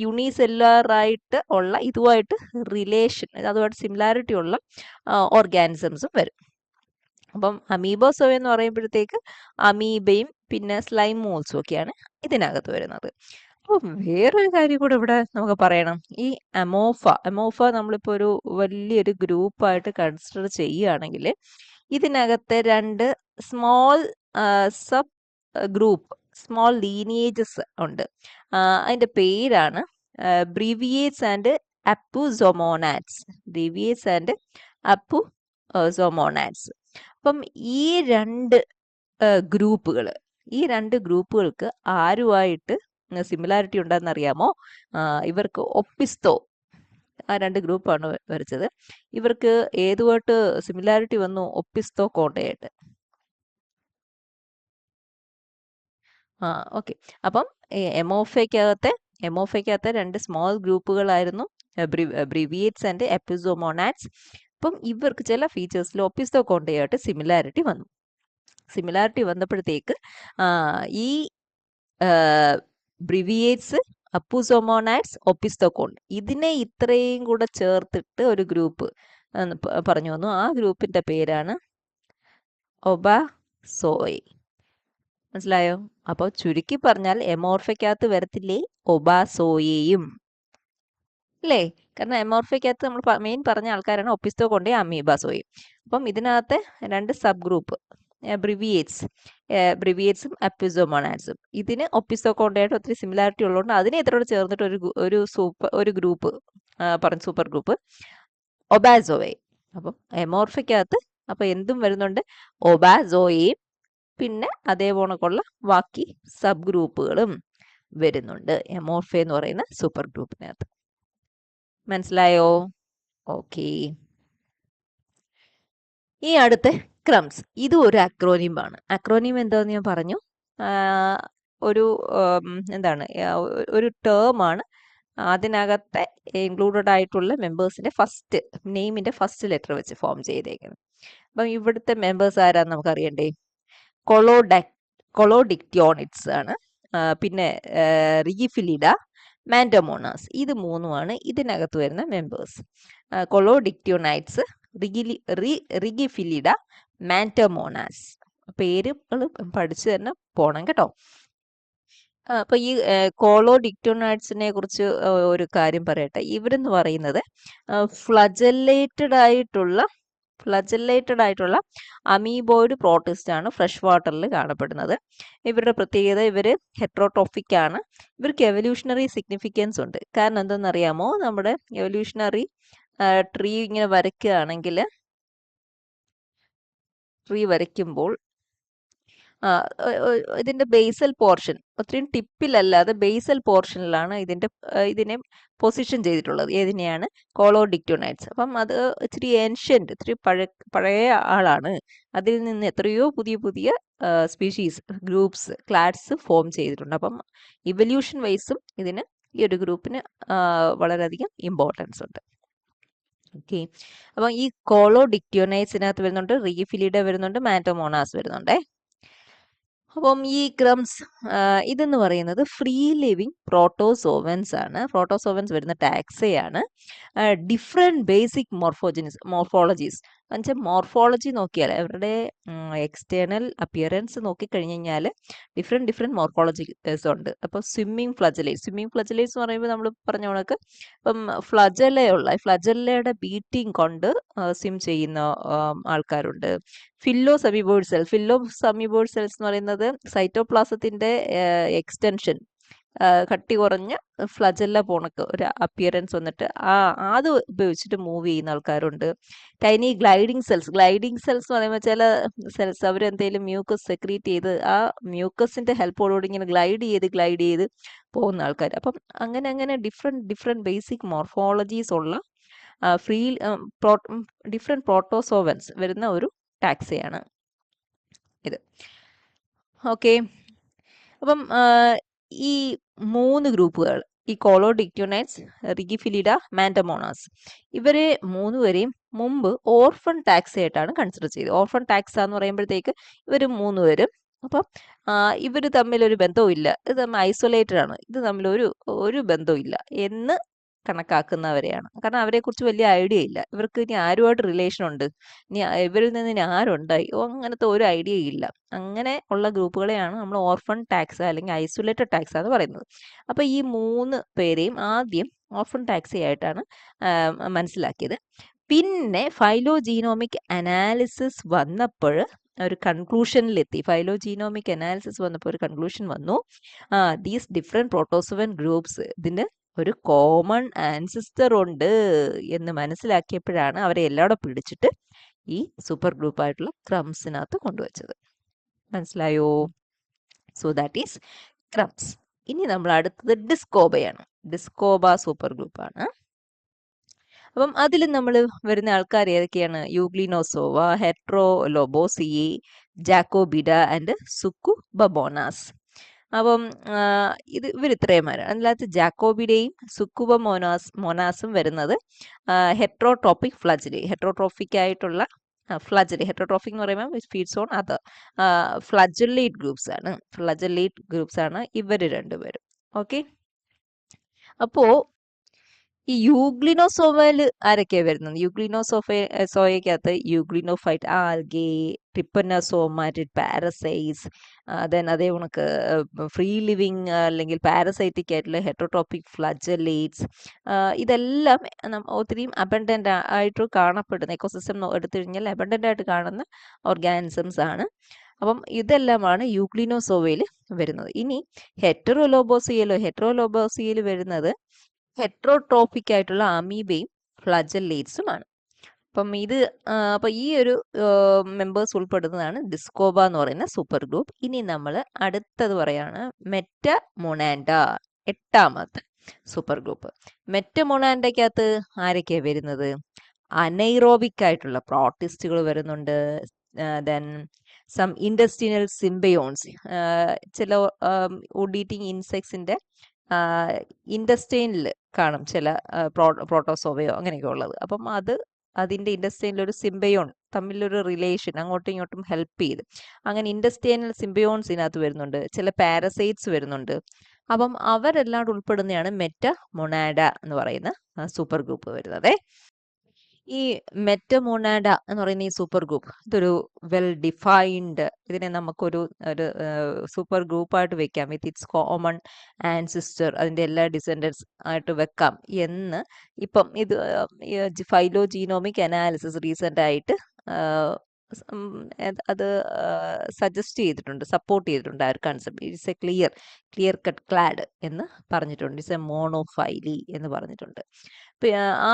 [SPEAKER 1] യൂണിസെല്ലുലാറായിട്ട് ഉള്ള ഇതുമായിട്ട് റിലേഷൻ, അതുമായിട്ട് സിമിലാരിറ്റി ഉള്ള ഓർഗാനിസംസും വരും. അപ്പം അമീബോസോ എന്ന് പറയുമ്പോഴത്തേക്ക് അമീബയും പിന്നെ സ്ലൈം മോൾസും ഒക്കെയാണ് ഇതിനകത്ത് വരുന്നത്. അപ്പോൾ വേറൊരു കാര്യം കൂടെ ഇവിടെ നമുക്ക് പറയണം. ഈ എമോഫ നമ്മളിപ്പോൾ ഒരു വലിയൊരു ഗ്രൂപ്പായിട്ട് കൺസിഡർ ചെയ്യുകയാണെങ്കിൽ ഇതിനകത്ത് 2 small sub group, small lineages ഉണ്ട്. അതിൻ്റെ പേരാണ് ബ്രീവിയേറ്റ്സ് ആൻഡ് അപ്പുസോമോനാറ്റ്സ്. ബ്രീവിയേറ്റ്സ് ആൻഡ് അപ്പുസോമോനാറ്റ്സ്. അപ്പം ഈ 2 ഗ്രൂപ്പുകൾക്ക് ആരുമായിട്ട് സിമിലാരിറ്റി ഉണ്ടെന്ന് അറിയാമോ? ഇവർക്ക് ഒപ്പിസ്തോ, ആ 2 ഗ്രൂപ്പാണ് വരച്ചത്. ഇവർക്ക് ഏതുമായിട്ട് സിമിലാരിറ്റി വന്നു? ഒപ്പിസ്തോ കോണ്ടയായിട്ട്. ഓക്കെ. അപ്പം എമോഫയ്ക്കകത്തെ 2 സ്മോൾ ഗ്രൂപ്പുകളായിരുന്നു ബ്രീവിയേറ്റ്സ് ആൻഡ് എപ്പിസോമോനാറ്റ്സ്. അപ്പം ഇവർക്ക് ചില ഫീച്ചേഴ്സിൽ ഒപ്പിസ്തോ കോണ്ടയായിട്ട് സിമിലാരിറ്റി വന്നു. സിമിലാരിറ്റി വന്നപ്പോഴത്തേക്ക് ഈ ബ്രിവിയേറ്റ്സ്, അപ്പുസോമോനാറ്റ്സ്, ഒപ്പിസ്തോകോണ്ട്, ഇതിനെ ഇത്രയും കൂടെ ചേർത്തിട്ട് ഒരു ഗ്രൂപ്പ് പറഞ്ഞു വന്നു. ആ ഗ്രൂപ്പിന്റെ പേരാണ് ഒബാസോയ്. മനസ്സിലായോ? അപ്പോൾ ചുരുക്കി പറഞ്ഞാൽ എമോർഫയ്ക്കകത്ത് വരത്തില്ലേ ഒബാസോയെയും, അല്ലേ? കാരണം എമോർഫയ്ക്കകത്ത് നമ്മൾ മെയിൻ പറഞ്ഞ ആൾക്കാരാണ് ഒപ്പിസ്തോകോണ്ടയും അമീബാസോയും. അപ്പം ഇതിനകത്ത് 2 സബ് ഗ്രൂപ്പ്, ബ്രിവിയേറ്റ്സും അപ്പിസോമോനാറ്റ്സും, ഇതിന് ഒപ്പിസ്തോകോണ്ടയായിട്ട് ഒത്തിരി സിമിലാരിറ്റി ഉള്ളതുകൊണ്ട് അതിനെ ഇതോട് ചേർന്നിട്ട് ഒരു ഗ്രൂപ്പ് പറഞ്ഞ സൂപ്പർ ഗ്രൂപ്പ് ഒബാസോയെ. അപ്പം എമോർഫയ്ക്കകത്ത് അപ്പം എന്തും വരുന്നുണ്ട്? ഒബാസോയെയും പിന്നെ അതേപോണക്കുള്ള ബാക്കി സബ് ഗ്രൂപ്പുകളും വരുന്നുണ്ട് എമോർഫ എന്ന് പറയുന്ന സൂപ്പർ ഗ്രൂപ്പിനകത്ത്. മനസ്സിലായോ? ഓക്കെ. ഈ അടുത്ത ക്രംസ്, ഇത് ഒരു അക്രോനിമാണ്. അക്രോനിം എന്താന്ന് ഞാൻ പറഞ്ഞു. ഒരു എന്താണ്, ഒരു ടേമാണ്. അതിനകത്തെ ഇൻക്ലൂഡഡ് ആയിട്ടുള്ള മെമ്പേഴ്സിന്റെ നെയിമിന്റെ ഫസ്റ്റ് ലെറ്റർ വെച്ച് ഫോം ചെയ്തേക്കുന്നത്. അപ്പം ഇവിടുത്തെ മെമ്പേഴ്സ് ആരാന്ന് നമുക്ക് അറിയണ്ടേ? കൊളോഡിക്റ്റിയോണിറ്റ്സ് ആണ്. പിന്നെ റിഗിഫിലിഡ, മാൻഡമോണാസ്, ഇത് 3ഉമാണ് ഇതിനകത്ത് വരുന്ന മെമ്പേഴ്സ്. കൊളോഡിക്റ്റിയോണൈറ്റ്സ്, റിഗിഫിലിഡ, മാൻഡമോണാസ്. പേരുകൾ പഠിച്ചു തന്നെ പോണം കേട്ടോ. അപ്പൊ ഈ കോളോഡിക്റ്റോണൈറ്റ്സിനെ കുറിച്ച് ഒരു കാര്യം പറയട്ടെ. ഇവരെന്ന് പറയുന്നത് ഫ്ലജല്ലേറ്റഡ് ആയിട്ടുള്ള ഫ്ലജല്ലേറ്റഡ് ആയിട്ടുള്ള അമീബോയിഡ് പ്രോട്ടിസ്റ്റ് ആണ് ഫ്രഷ് വാട്ടറിൽ കാണപ്പെടുന്നത്. ഇവരുടെ പ്രത്യേകത ഇവർ ഹെട്രോട്രോഫിക് ആണ്. ഇവർക്ക് എവല്യൂഷണറി സിഗ്നിഫിക്കൻസ് ഉണ്ട്. കാരണം എന്തെന്നറിയാമോ, നമ്മുടെ എവല്യൂഷണറി ട്രീ ഇങ്ങനെ വരയ്ക്കുകയാണെങ്കിൽ ട്രീ വരയ്ക്കുമ്പോൾ ഇതിന്റെ ബേസൽ പോർഷൻ ഒത്തിരി ടിപ്പിലല്ലാതെ ബേസൽ പോർഷനിലാണ് ഇതിനെ പൊസിഷൻ ചെയ്തിട്ടുള്ളത്. ഏതിനെയാണ്? കോളോഡിക്റ്റോനൈറ്റ്സ്. അപ്പം അത് ഇത്തിരി ഏൻഷ്യന്റ്, ഇത്തിരി പഴയ ആളാണ്. അതിൽ നിന്ന് എത്രയോ പുതിയ പുതിയ സ്പീഷീസ്, ഗ്രൂപ്പ്സ്, ക്ലാഡ്സ് ഫോം ചെയ്തിട്ടുണ്ട്. അപ്പം ഇവല്യൂഷൻ വൈസും ഇതിന്, ഈ ഒരു ഗ്രൂപ്പിന് വളരെയധികം ഇമ്പോർട്ടൻസ് ഉണ്ട്. ഓക്കെ. അപ്പം ഈ കോളോഡിക്റ്റോനൈറ്റ്സിനകത്ത് വരുന്നുണ്ട്, റീഫിലിഡ വരുന്നുണ്ട്, മാൻറ്റോമോണാസ് വരുന്നുണ്ടേ. അപ്പം ഈ ക്രംസ് ഇതെന്ന് പറയുന്നത് ഫ്രീ ലിവിങ് പ്രോട്ടോസോവൻസ് ആണ്. പ്രോട്ടോസോവൻസ് വരുന്ന ടാക്സയാണ്. ഡിഫറെൻറ്റ് ബേസിക് മോർഫോളജീസ് എന്നുവെച്ചാൽ മോർഫോളജി നോക്കിയാൽ അവരുടെ എക്സ്റ്റേണൽ അപ്പിയറൻസ് നോക്കിക്കഴിഞ്ഞ് കഴിഞ്ഞാൽ ഡിഫറെൻറ്റ് മോർഫോളജീസ് ഉണ്ട്. അപ്പോൾ സ്വിമ്മിങ് ഫ്ലജലേറ്റ്സ് എന്ന് പറയുമ്പോൾ നമ്മൾ പറഞ്ഞ കണക്ക് ഇപ്പം ഫ്ലജല്ലയുടെ ബീറ്റിംഗ് കൊണ്ട് സ്വിം ചെയ്യുന്ന ആൾക്കാരുണ്ട്. ഫില്ലോസെമിബോയ്ഡ് സെൽസ് എന്ന് പറയുന്നത് സൈറ്റോപ്ലാസത്തിന്റെ എക്സ്റ്റൻഷൻ, കട്ടി കുറഞ്ഞ ഫ്ലജല്ല പോണക്ക് ഒരു അപ്പിയറൻസ് വന്നിട്ട് അത് ഉപയോഗിച്ചിട്ട് മൂവ് ചെയ്യുന്ന ആൾക്കാരുണ്ട്. ടൈനി ഗ്ലൈഡിങ് സെൽസ് എന്ന് പറയുമ്പോൾ ചില സെൽസ് അവരെന്തെങ്കിലും മ്യൂക്കസ് സെക്രീറ്റ് ചെയ്ത് ആ മ്യൂക്കസിന്റെ ഹെൽപ്പോടുകൂടി ഇങ്ങനെ ഗ്ലൈഡ് ചെയ്ത് പോകുന്ന ആൾക്കാർ. അപ്പം അങ്ങനെ ഡിഫറെൻറ്റ് ബേസിക് മോർഫോളജീസ് ഉള്ള ഡിഫറെൻറ്റ് പ്രോട്ടോസോവൻസ് വരുന്ന ഒരു ടാക്സയാണ് ഇത്. ഓക്കെ. അപ്പം ഈ 3 ഗ്രൂപ്പുകൾ, ഈ കോളോഡിക്റ്റോനൈറ്റ്സ്, റിഗിഫിലിഡ, മാൻറ്റമോണാസ്, ഇവരെ 3 പേരെയും മുമ്പ് ഓർഫൺ ടാക്സ ആയിട്ടാണ് കൺസിഡർ ചെയ്തത്. ഓർഫൺ ടാക്സ എന്ന് പറയുമ്പോഴത്തേക്ക് ഇവർ 3 പേരും, അപ്പം ഇവർ തമ്മിൽ ഒരു ബന്ധവും ഇല്ല, ഇത് തമ്മിൽ ഐസൊലേറ്റഡ് ആണ്, ഇത് തമ്മിൽ ഒരു ബന്ധവും ഇല്ല എന്ന് കണക്കാക്കുന്നവരെയാണ്. കാരണം അവരെക്കുറിച്ച് വലിയ ഐഡിയ ഇല്ല, ഇവർക്ക് ഇനി ആരുമായിട്ട് റിലേഷൻ ഉണ്ട്, ഇനി ഇവരിൽ നിന്ന് ഇനി ആരുണ്ടായി, അങ്ങനത്തെ ഒരു ഐഡിയ ഇല്ല. അങ്ങനെ ഉള്ള ഗ്രൂപ്പുകളെയാണ് നമ്മൾ ഓർഫൺ ടാക്സ അല്ലെങ്കിൽ ഐസൊലേറ്റഡ് ടാക്സ എന്ന് പറയുന്നത്. അപ്പോൾ ഈ 3 പേരെയും ആദ്യം ഓർഫൺ ടാക്സ ആയിട്ടാണ് മനസ്സിലാക്കിയത്. പിന്നെ ഫൈലോജീനോമിക് അനാലിസിസ് വന്നപ്പോൾ ഒരു കൺക്ലൂഷനിലെത്തി. ഒരു കൺക്ലൂഷൻ വന്നു, ദീസ് ഡിഫറെൻറ്റ് പ്രോട്ടോസോവൻ ഗ്രൂപ്പ്സ്, ഇതിന് ഒരു കോമൺ ആൻസിസ്റ്റർ ഉണ്ട് എന്ന് മനസ്സിലാക്കിയപ്പോഴാണ് അവരെ എല്ലാവരും പിടിച്ചിട്ട് ഈ സൂപ്പർ ഗ്രൂപ്പായിട്ടുള്ള ക്രംസിനകത്ത് കൊണ്ടുവച്ചത്. മനസ്സിലായോ? So that is crumbs. ഇനി നമ്മൾ അടുത്തത് ഡിസ്കോബയാണ്. ഡിസ്കോബ സൂപ്പർ ഗ്രൂപ്പാണ്. അപ്പം അതിൽ നമ്മൾ വരുന്ന ആൾക്കാർ ഏതൊക്കെയാണ്? യൂഗ്ലിനോസോവ, ഹെട്രോലോബോസിയെ, ജാക്കോബിഡ ആൻഡ് സുക്കുബമോണാസ്. അപ്പം ഇവർ ഇത്രയുമാരാണ്. അതിനകത്ത് ജാക്കോബിഡയും സുക്കുബമോണാസും വരുന്നത് ഹെട്രോട്രോഫിക് ആയിട്ടുള്ള ഹെട്രോട്രോഫിക് എന്ന് പറയുമ്പോൾ ഫീഡ്സ് ഓൺ അതർ ഫ്ലജല്ലേറ്റ് ഗ്രൂപ്പ്സ് ആണ് ഇവർ രണ്ടുപേരും. ഓക്കെ. അപ്പോ ഈ യൂഗ്ലിനോസോവയിൽ ആരൊക്കെയാണ് വരുന്നത്? യൂഗ്ലിനോസോയക്കകത്ത് യൂഗ്ലിനോഫൈറ്റ് ആൽഗെ, ട്രിപ്പനോസോമാറ്റിഡ് പാരസൈറ്റ്സ്, ദെൻ അതേ കണക്ക് ഫ്രീ ലിവിങ് അല്ലെങ്കിൽ പാരസൈറ്റിക് ആയിട്ടുള്ള ഹെട്രോട്രോപിക് ഫ്ലജലേറ്റ്സ്, ഇതെല്ലാം ഒത്തിരിയും അബണ്ടൻ്റ് ആയിട്ട് കാണപ്പെടുന്ന, എക്കോസിസ്റ്റം എടുത്തു കഴിഞ്ഞാൽ അബണ്ടൻ്റ് ആയിട്ട് കാണുന്ന ഓർഗാനിസംസ് ആണ്. അപ്പം ഇതെല്ലാമാണ് യൂഗ്ലിനോസോവയിൽ വരുന്നത്. ഇനി ഹെറ്ററോലോബോസിയയിൽ വരുന്നത് ഹെട്രോട്രോഫിക് ആയിട്ടുള്ള അമീബയും ഫ്ലജല്ലേറ്റ്സുമാണ്. അപ്പം ഈ ഒരു മെമ്പേഴ്സ് ഉൾപ്പെടുന്നതാണ് ഡിസ്കോബ എന്ന് പറയുന്ന സൂപ്പർ ഗ്രൂപ്പ്. ഇനി നമ്മൾ അടുത്തത് പറയാണ് മെറ്റമൊണാൻഡ, 8ാമത്തെ സൂപ്പർ ഗ്രൂപ്പ്. മെറ്റമൊണാൻഡയ്ക്കകത്ത് ആരൊക്കെയാണ് വരുന്നത്? അനൈറോബിക് ആയിട്ടുള്ള പ്രോട്ടിസ്റ്റുകൾ വരുന്നുണ്ട്. ദെൻ സം ഇൻഡസ്ട്രിയൽ സിംബയോൺസ്, ചില വുഡ് ഈറ്റിംഗ് ഇൻസെക്ട്സിന്റെ ഇൻഡസ്റ്റൈനിൽ കാണും ചില പ്രോട്ടോസോവയോ അങ്ങനെയൊക്കെ ഉള്ളത്. അപ്പം അതിൻ്റെ ഇൻഡസ്റ്റൈനിൽ ഒരു സിംബയോൺ, തമ്മിലൊരു റിലേഷൻ, അങ്ങോട്ടും ഇങ്ങോട്ടും ഹെൽപ്പ് ചെയ്ത്, അങ്ങനെ ഇൻഡസ്റ്റൈനൽ സിംബയോൺസ് ഇതിനകത്ത് വരുന്നുണ്ട്. ചില പാരസൈറ്റ്സ് വരുന്നുണ്ട്. അപ്പം അവരെല്ലാം ഉൾപ്പെടുന്നതാണ് മെറ്റമൊണാഡ എന്ന് പറയുന്ന സൂപ്പർ ഗ്രൂപ്പ് വരുന്നത്. ഈ മെറ്റമോണാഡ എന്ന് പറയുന്ന ഈ സൂപ്പർ ഗ്രൂപ്പ് ഇതൊരു വെൽ ഡിഫൈൻഡ്, ഇതിനെ നമുക്കൊരു ഒരു സൂപ്പർ ഗ്രൂപ്പായിട്ട് വെക്കാം വിത്ത് ഇറ്റ്സ് കോമൺ ആൻസിസ്റ്റർ, അതിൻ്റെ എല്ലാ ഡിസെൻഡൻസ് ആയിട്ട് വെക്കാം എന്ന് ഇപ്പം ഇത് ഫൈലോജീനോമിക് അനാലിസിസ് റീസെൻ്റ് ആയിട്ട് അത് സജസ്റ്റ് ചെയ്തിട്ടുണ്ട്, സപ്പോർട്ട് ചെയ്തിട്ടുണ്ട് ആ ഒരു concept. It's A clear cut clad എന്ന് പറഞ്ഞിട്ടുണ്ട്. ഇറ്റ്സ് എ മോണോഫൈലി എന്ന് പറഞ്ഞിട്ടുണ്ട്.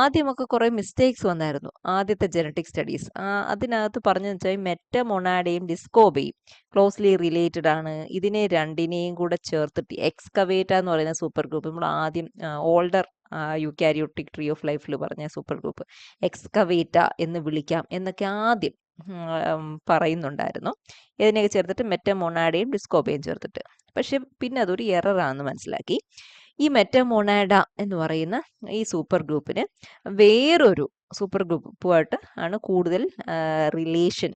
[SPEAKER 1] ആദ്യമൊക്കെ കുറേ മിസ്റ്റേക്സ് വന്നായിരുന്നു ആദ്യത്തെ ജനറ്റിക് സ്റ്റഡീസ്. അതിനകത്ത് പറഞ്ഞതെന്ന് വെച്ചാൽ മെറ്റമൊണാഡയും ഡിസ്കോബയും ക്ലോസ്ലി റിലേറ്റഡ് ആണ്. ഇതിനെ രണ്ടിനെയും കൂടെ ചേർത്തിട്ട് എക്സ്കവേറ്റ എന്ന് പറയുന്ന സൂപ്പർ ഗ്രൂപ്പ്, നമ്മൾ ആദ്യം ഓൾഡർ യൂക്കാരിയോട്ടിക് ട്രീ ഓഫ് ലൈഫിൽ പറഞ്ഞ സൂപ്പർ ഗ്രൂപ്പ് എക്സ്കവേറ്റ എന്ന് വിളിക്കാം എന്നൊക്കെ ആദ്യം പറയുന്നുണ്ടായിരുന്നു. ഇതിനെയൊക്കെ ചേർത്തിട്ട് മെറ്റമൊണാഡയും ഡിസ്കോബയും ചേർത്തിട്ട്. പക്ഷെ പിന്നെ അതൊരു എററാണെന്ന് മനസ്സിലാക്കി. ഈ മെറ്റമൊണാഡ എന്ന് പറയുന്ന ഈ സൂപ്പർ ഗ്രൂപ്പിന് വേറൊരു സൂപ്പർ ഗ്രൂപ്പുമായിട്ട് ആണ് കൂടുതൽ റിലേഷൻ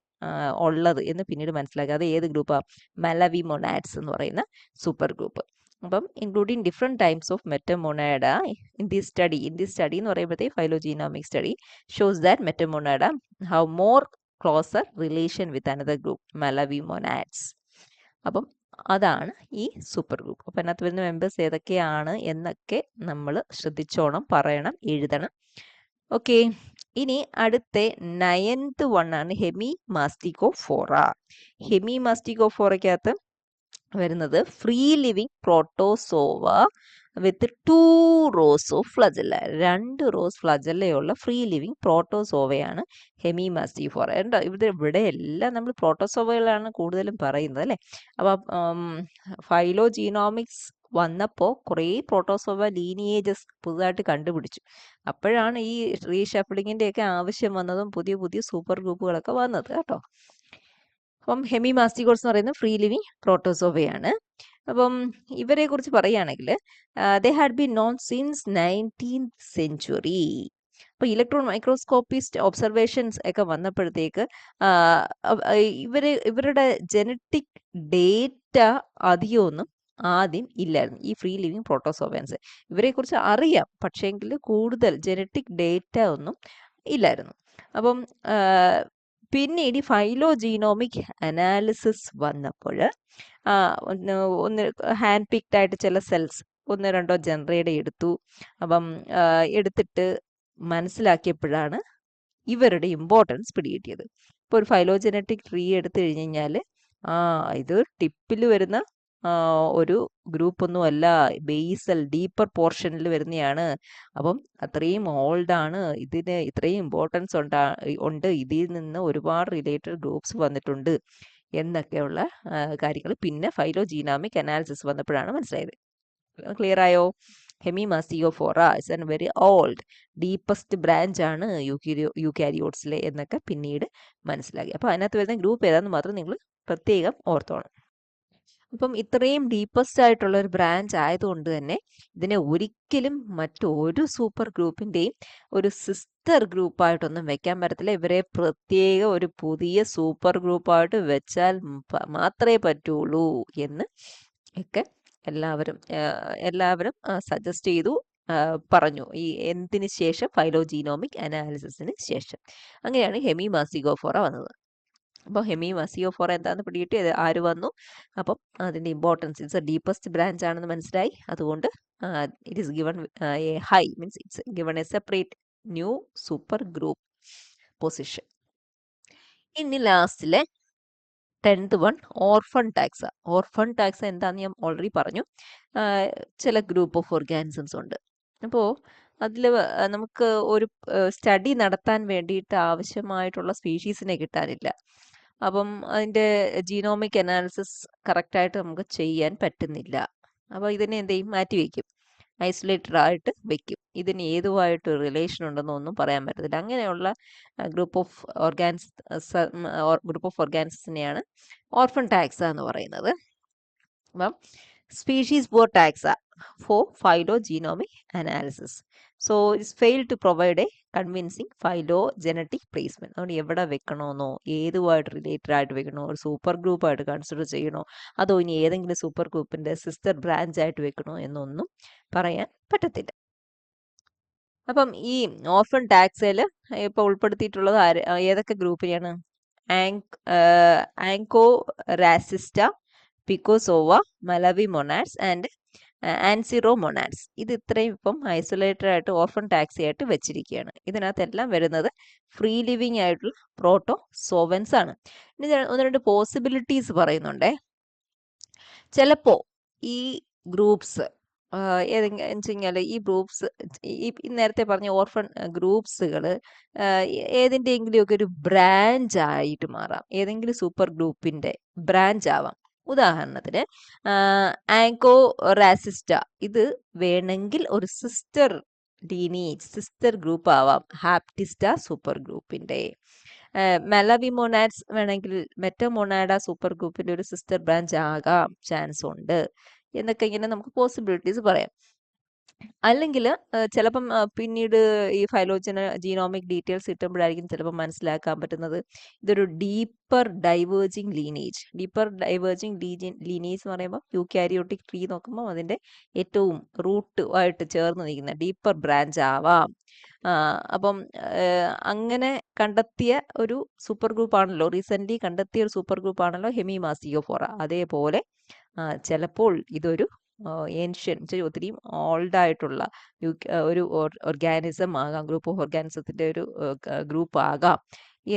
[SPEAKER 1] ഉള്ളത് എന്ന് പിന്നീട് മനസ്സിലാക്കി. അത് ഏത് ഗ്രൂപ്പാണ്? മലവിമൊണാഡ്സ് എന്ന് പറയുന്ന സൂപ്പർ ഗ്രൂപ്പ്. അപ്പം including different types of metamonada in this study എന്ന് പറയുമ്പോഴത്തേക്ക് phylogenomic study shows that metamonada have more closer relation with another group, malawimonads. അപ്പം അതാണ് ഈ സൂപ്പർ ഗ്രൂപ്പ്. അപ്പം അതിനകത്ത് വരുന്ന മെമ്പേഴ്സ് ഏതൊക്കെയാണ് എന്നൊക്കെ നമ്മൾ ശ്രദ്ധിച്ചോണം, പറയണം, എഴുതണം. ഓക്കെ, ഇനി അടുത്ത 9th വണ്ണാണ് ഹെമി മാസ്റ്റിക്കോഫോറ. ഹെമി മാസ്റ്റിക്കോഫോറയ്ക്കകത്ത് വരുന്നത് free living protozoa with 2 rows of flagella. 2 rows ഫ്ലജല്ലയുള്ള ഫ്രീ ലിവിങ് പ്രോട്ടോസോവയാണ് ഹെമി മാസ്റ്റിക്കോഫോറ. ഇവിടെ എല്ലാം നമ്മൾ പ്രോട്ടോസോവകളാണ് കൂടുതലും പറയുന്നത് അല്ലേ. അപ്പം ഫൈലോജീനോമിക്സ് വന്നപ്പോൾ കുറേ പ്രോട്ടോസോവ ലീനിയേജസ് പുതുതായിട്ട് കണ്ടുപിടിച്ചു. അപ്പോഴാണ് ഈ റീഷഫിളിങ്ങിൻ്റെയൊക്കെ ആവശ്യം വന്നതും പുതിയ പുതിയ സൂപ്പർ ഗ്രൂപ്പുകളൊക്കെ വന്നത് കേട്ടോ. അപ്പം ഹെമി മാസ്റ്റിക്കോട്സ് എന്ന് പറയുന്നത് ഫ്രീ ലിവിങ് പ്രോട്ടോസോവയാണ്. അപ്പം ഇവരെ കുറിച്ച് പറയുകയാണെങ്കിൽ they had been non since 19th century. അപ്പോൾ ഇലക്ട്രോൺ മൈക്രോസ്കോപ്പിസ്റ്റ് ഒബ്സർവേഷൻസ് ഒക്കെ വന്നപ്പോഴത്തേക്ക് ഇവരുടെ ജനറ്റിക് ഡേറ്റ അധികമൊന്നും ആദ്യം ഇല്ലായിരുന്നു ഈ ഫ്രീ ലിവിങ് പ്രോട്ടോസോവൻസ്. ഇവരെക്കുറിച്ച് അറിയാം, പക്ഷേങ്കിൽ കൂടുതൽ ജനറ്റിക് ഡേറ്റ ഒന്നും ഇല്ലായിരുന്നു. അപ്പം പിന്നീട് ഫൈലോജീനോമിക് അനാലിസിസ് വന്നപ്പോൾ ഒന്ന് ഹാൻഡ് പിക്ഡ് ആയിട്ട് ചില സെൽസ് 1-2 ജനറേറ്റ് എടുത്തു. അപ്പം എടുത്തിട്ട് മനസ്സിലാക്കിയപ്പോഴാണ് ഇവരുടെ ഇമ്പോർട്ടൻസ് പിടികിട്ടിയത്. ഇപ്പോൾ ഒരു ഫൈലോജനറ്റിക് ട്രീ എടുത്തു കഴിഞ്ഞ് കഴിഞ്ഞാൽ ഇത് ടിപ്പിൽ വരുന്ന ഒരു ഗ്രൂപ്പൊന്നും അല്ല, ബേസൽ ഡീപ്പർ പോർഷനിൽ വരുന്നതാണ്. അപ്പം അത്രയും ഓൾഡാണ്, ഇതിന് ഇത്രയും ഇമ്പോർട്ടൻസ് ഉണ്ട്, ഇതിൽ നിന്ന് ഒരുപാട് റിലേറ്റഡ് ഗ്രൂപ്പ്സ് വന്നിട്ടുണ്ട് എന്നൊക്കെയുള്ള കാര്യങ്ങൾ പിന്നെ ഫൈലോജീനോമിക് അനാലിസിസ് വന്നപ്പോഴാണ് മനസ്സിലായത്. ക്ലിയർ ആയോ? Hemimastigophora is an very old deepest branch ആണ് യൂക്കാരിയോട്സിലെ എന്നൊക്കെ പിന്നീട് മനസ്സിലാക്കി. അപ്പോൾ അതിനകത്ത് വരുന്ന ഗ്രൂപ്പ് ഏതാണെന്ന് മാത്രം നിങ്ങൾ പ്രത്യേകം ഓർത്തോണം. അപ്പം ഇത്രയും ഡീപ്പസ്റ്റ് ആയിട്ടുള്ള ഒരു ബ്രാഞ്ച് ആയതുകൊണ്ട് തന്നെ ഇതിനെ ഒരിക്കലും മറ്റൊരു സൂപ്പർ ഗ്രൂപ്പിൻ്റെയും ഒരു സിസ്റ്റർ ഗ്രൂപ്പായിട്ടൊന്നും വെക്കാൻ പറ്റത്തില്ല. ഇവരെ പ്രത്യേക ഒരു പുതിയ സൂപ്പർ ഗ്രൂപ്പായിട്ട് വെച്ചാൽ മാത്രമേ പറ്റുള്ളൂ എന്ന് ഒക്കെ എല്ലാവരും സജസ്റ്റ് ചെയ്തു, പറഞ്ഞു. ഈ എന്തിന് ശേഷം? ഫൈലോജീനോമിക് അനാലിസിസിന് ശേഷം. അങ്ങനെയാണ് ഹെമി മാസ്റ്റിക്കോഫോറ വന്നത്. അപ്പോൾ ഹെമി മാസ്റ്റിക്കോഫോറ എന്താണെന്ന് പിടികിട്ടി, ആര് വന്നു, അപ്പം അതിൻ്റെ importance it's A deepest branch ആണെന്ന് മനസ്സിലായി. അതുകൊണ്ട് it is given A high, means it's given A separate new super group position. ഇനി ലാസ്റ്റിലെ 10th one orphan taxa. Orphan taxa എന്താണെന്ന് ഞാൻ ഓൾറെഡി പറഞ്ഞു. ചില ഗ്രൂപ്പ് ഓഫ് ഓർഗാനിസംസ് ഉണ്ട്. അപ്പോൾ അതിൽ നമുക്ക് ഒരു സ്റ്റഡി നടത്താൻ വേണ്ടിയിട്ട് ആവശ്യമായിട്ടുള്ള സ്പീഷീസിനെ കിട്ടാനില്ല. അപ്പം അതിൻ്റെ ജീനോമിക് അനാലിസിസ് കറക്റ്റായിട്ട് നമുക്ക് ചെയ്യാൻ പറ്റുന്നില്ല. അപ്പോൾ ഇതിനെ എന്ത് ചെയ്യും? മാറ്റി വയ്ക്കും, ഐസൊലേറ്റഡ് ആയിട്ട് വെക്കും. ഇതിന് ഏതുമായിട്ട് റിലേഷൻ ഉണ്ടെന്നൊന്നും പറയാൻ പറ്റത്തില്ല. അങ്ങനെയുള്ള ഗ്രൂപ്പ് ഓഫ് ഓർഗാനിസത്തിനെയാണ് ഓർഫൺ ടാക്സ എന്ന് പറയുന്നത്. അപ്പം species poor taxa for phylogenomic analysis. So it's fail to provide a convincing phylogenetic placement. അതുകൊണ്ട് എവിടെ വെക്കണമെന്നോ, ഏതുമായിട്ട് റിലേറ്റഡ് ആയിട്ട് വെക്കണോ, ഒരു സൂപ്പർ ഗ്രൂപ്പായിട്ട് കൺസിഡർ ചെയ്യണോ, അതോ ഇനി ഏതെങ്കിലും സൂപ്പർ ഗ്രൂപ്പിൻ്റെ സിസ്റ്റർ ബ്രാഞ്ച് ആയിട്ട് വെക്കണോ എന്നൊന്നും പറയാൻ പറ്റത്തില്ല. അപ്പം ഈ ഓർഫൻ ടാക്സയിൽ ഇപ്പോൾ ഉൾപ്പെടുത്തിയിട്ടുള്ളത് ഏതൊക്കെ ഗ്രൂപ്പിനെയാണ്? ആങ്കോ റാസിസ്റ്റ, പിക്കോസോവ, മലവി മൊണാഡ്സ് ആൻഡ് ആൻസിറോ മൊണാഡ്സ്. ഇത് ഇത്രയും ഇപ്പം ഐസൊലേറ്റഡ് ആയിട്ട് ഓർഫൻ ടാക്സി ആയിട്ട് വെച്ചിരിക്കുകയാണ്. ഇതിനകത്തെല്ലാം വരുന്നത് ഫ്രീ ലിവിങ് ആയിട്ടുള്ള പ്രോട്ടോ സോവൻസ് ആണ്. ഇനി ഒന്ന് രണ്ട് പോസിബിലിറ്റീസ് പറയുന്നുണ്ടേ. ചിലപ്പോൾ ഈ ഗ്രൂപ്പ്സ് ഏതെങ്കിലും വെച്ച് കഴിഞ്ഞാൽ ഈ ഗ്രൂപ്പ്സ് ഈ നേരത്തെ പറഞ്ഞ ഓർഫൺ ഗ്രൂപ്പ്സുകൾ ഏതിൻ്റെയെങ്കിലുമൊക്കെ ഒരു ബ്രാഞ്ച് ആയിട്ട് മാറാം. ഏതെങ്കിലും സൂപ്പർ ഗ്രൂപ്പിൻ്റെ ബ്രാഞ്ച് ആവാം. ഉദാഹരണത്തിന് ആങ്കോ റാസിസ്റ്റ, ഇത് വേണമെങ്കിൽ ഒരു സിസ്റ്റർ ലീനേജ്, സിസ്റ്റർ ഗ്രൂപ്പ് ആവാം ഹാപ്റ്റിസ്റ്റ സൂപ്പർ ഗ്രൂപ്പിൻ്റെ. മെലവിമൊണാഡ്സ് വേണമെങ്കിൽ മെറ്റമൊണാഡ സൂപ്പർ ഗ്രൂപ്പിന്റെ ഒരു സിസ്റ്റർ ബ്രാഞ്ച് ആകാം ചാൻസ് ഉണ്ട് എന്നൊക്കെ ഇങ്ങനെ നമുക്ക് പോസിബിലിറ്റീസ് പറയാം. അല്ലെങ്കിൽ ചിലപ്പം പിന്നീട് ഈ ജീനോമിക് ഡീറ്റെയിൽസ് കിട്ടുമ്പോഴായിരിക്കും ചിലപ്പോൾ മനസ്സിലാക്കാൻ പറ്റുന്നത് ഇതൊരു deeper diverging lineage. Deeper diverging lineage എന്ന് പറയുമ്പോൾ യൂക്യാരിയോട്ടിക് ട്രീ നോക്കുമ്പോൾ അതിൻ്റെ ഏറ്റവും റൂട്ട് ആയിട്ട് ചേർന്ന് നിൽക്കുന്ന ഡീപ്പർ ബ്രാഞ്ച് ആവാം. അപ്പം അങ്ങനെ കണ്ടെത്തിയ ഒരു സൂപ്പർ ഗ്രൂപ്പ് ആണല്ലോ, റീസെൻ്റ്ലി കണ്ടെത്തിയ ഒരു സൂപ്പർ ഗ്രൂപ്പ് ആണല്ലോ ഹെമിമാസിയോഫോറ. അതേപോലെ ചിലപ്പോൾ ഇതൊരു ഏൻഷ്യൻ ഒത്തിരി ഓൾഡ് ആയിട്ടുള്ള ഒരു ഓർഗാനിസം ആകാം, ഗ്രൂപ്പ് ഓഫ് ഓർഗാനിസത്തിൻ്റെ ഒരു ഗ്രൂപ്പ് ആകാം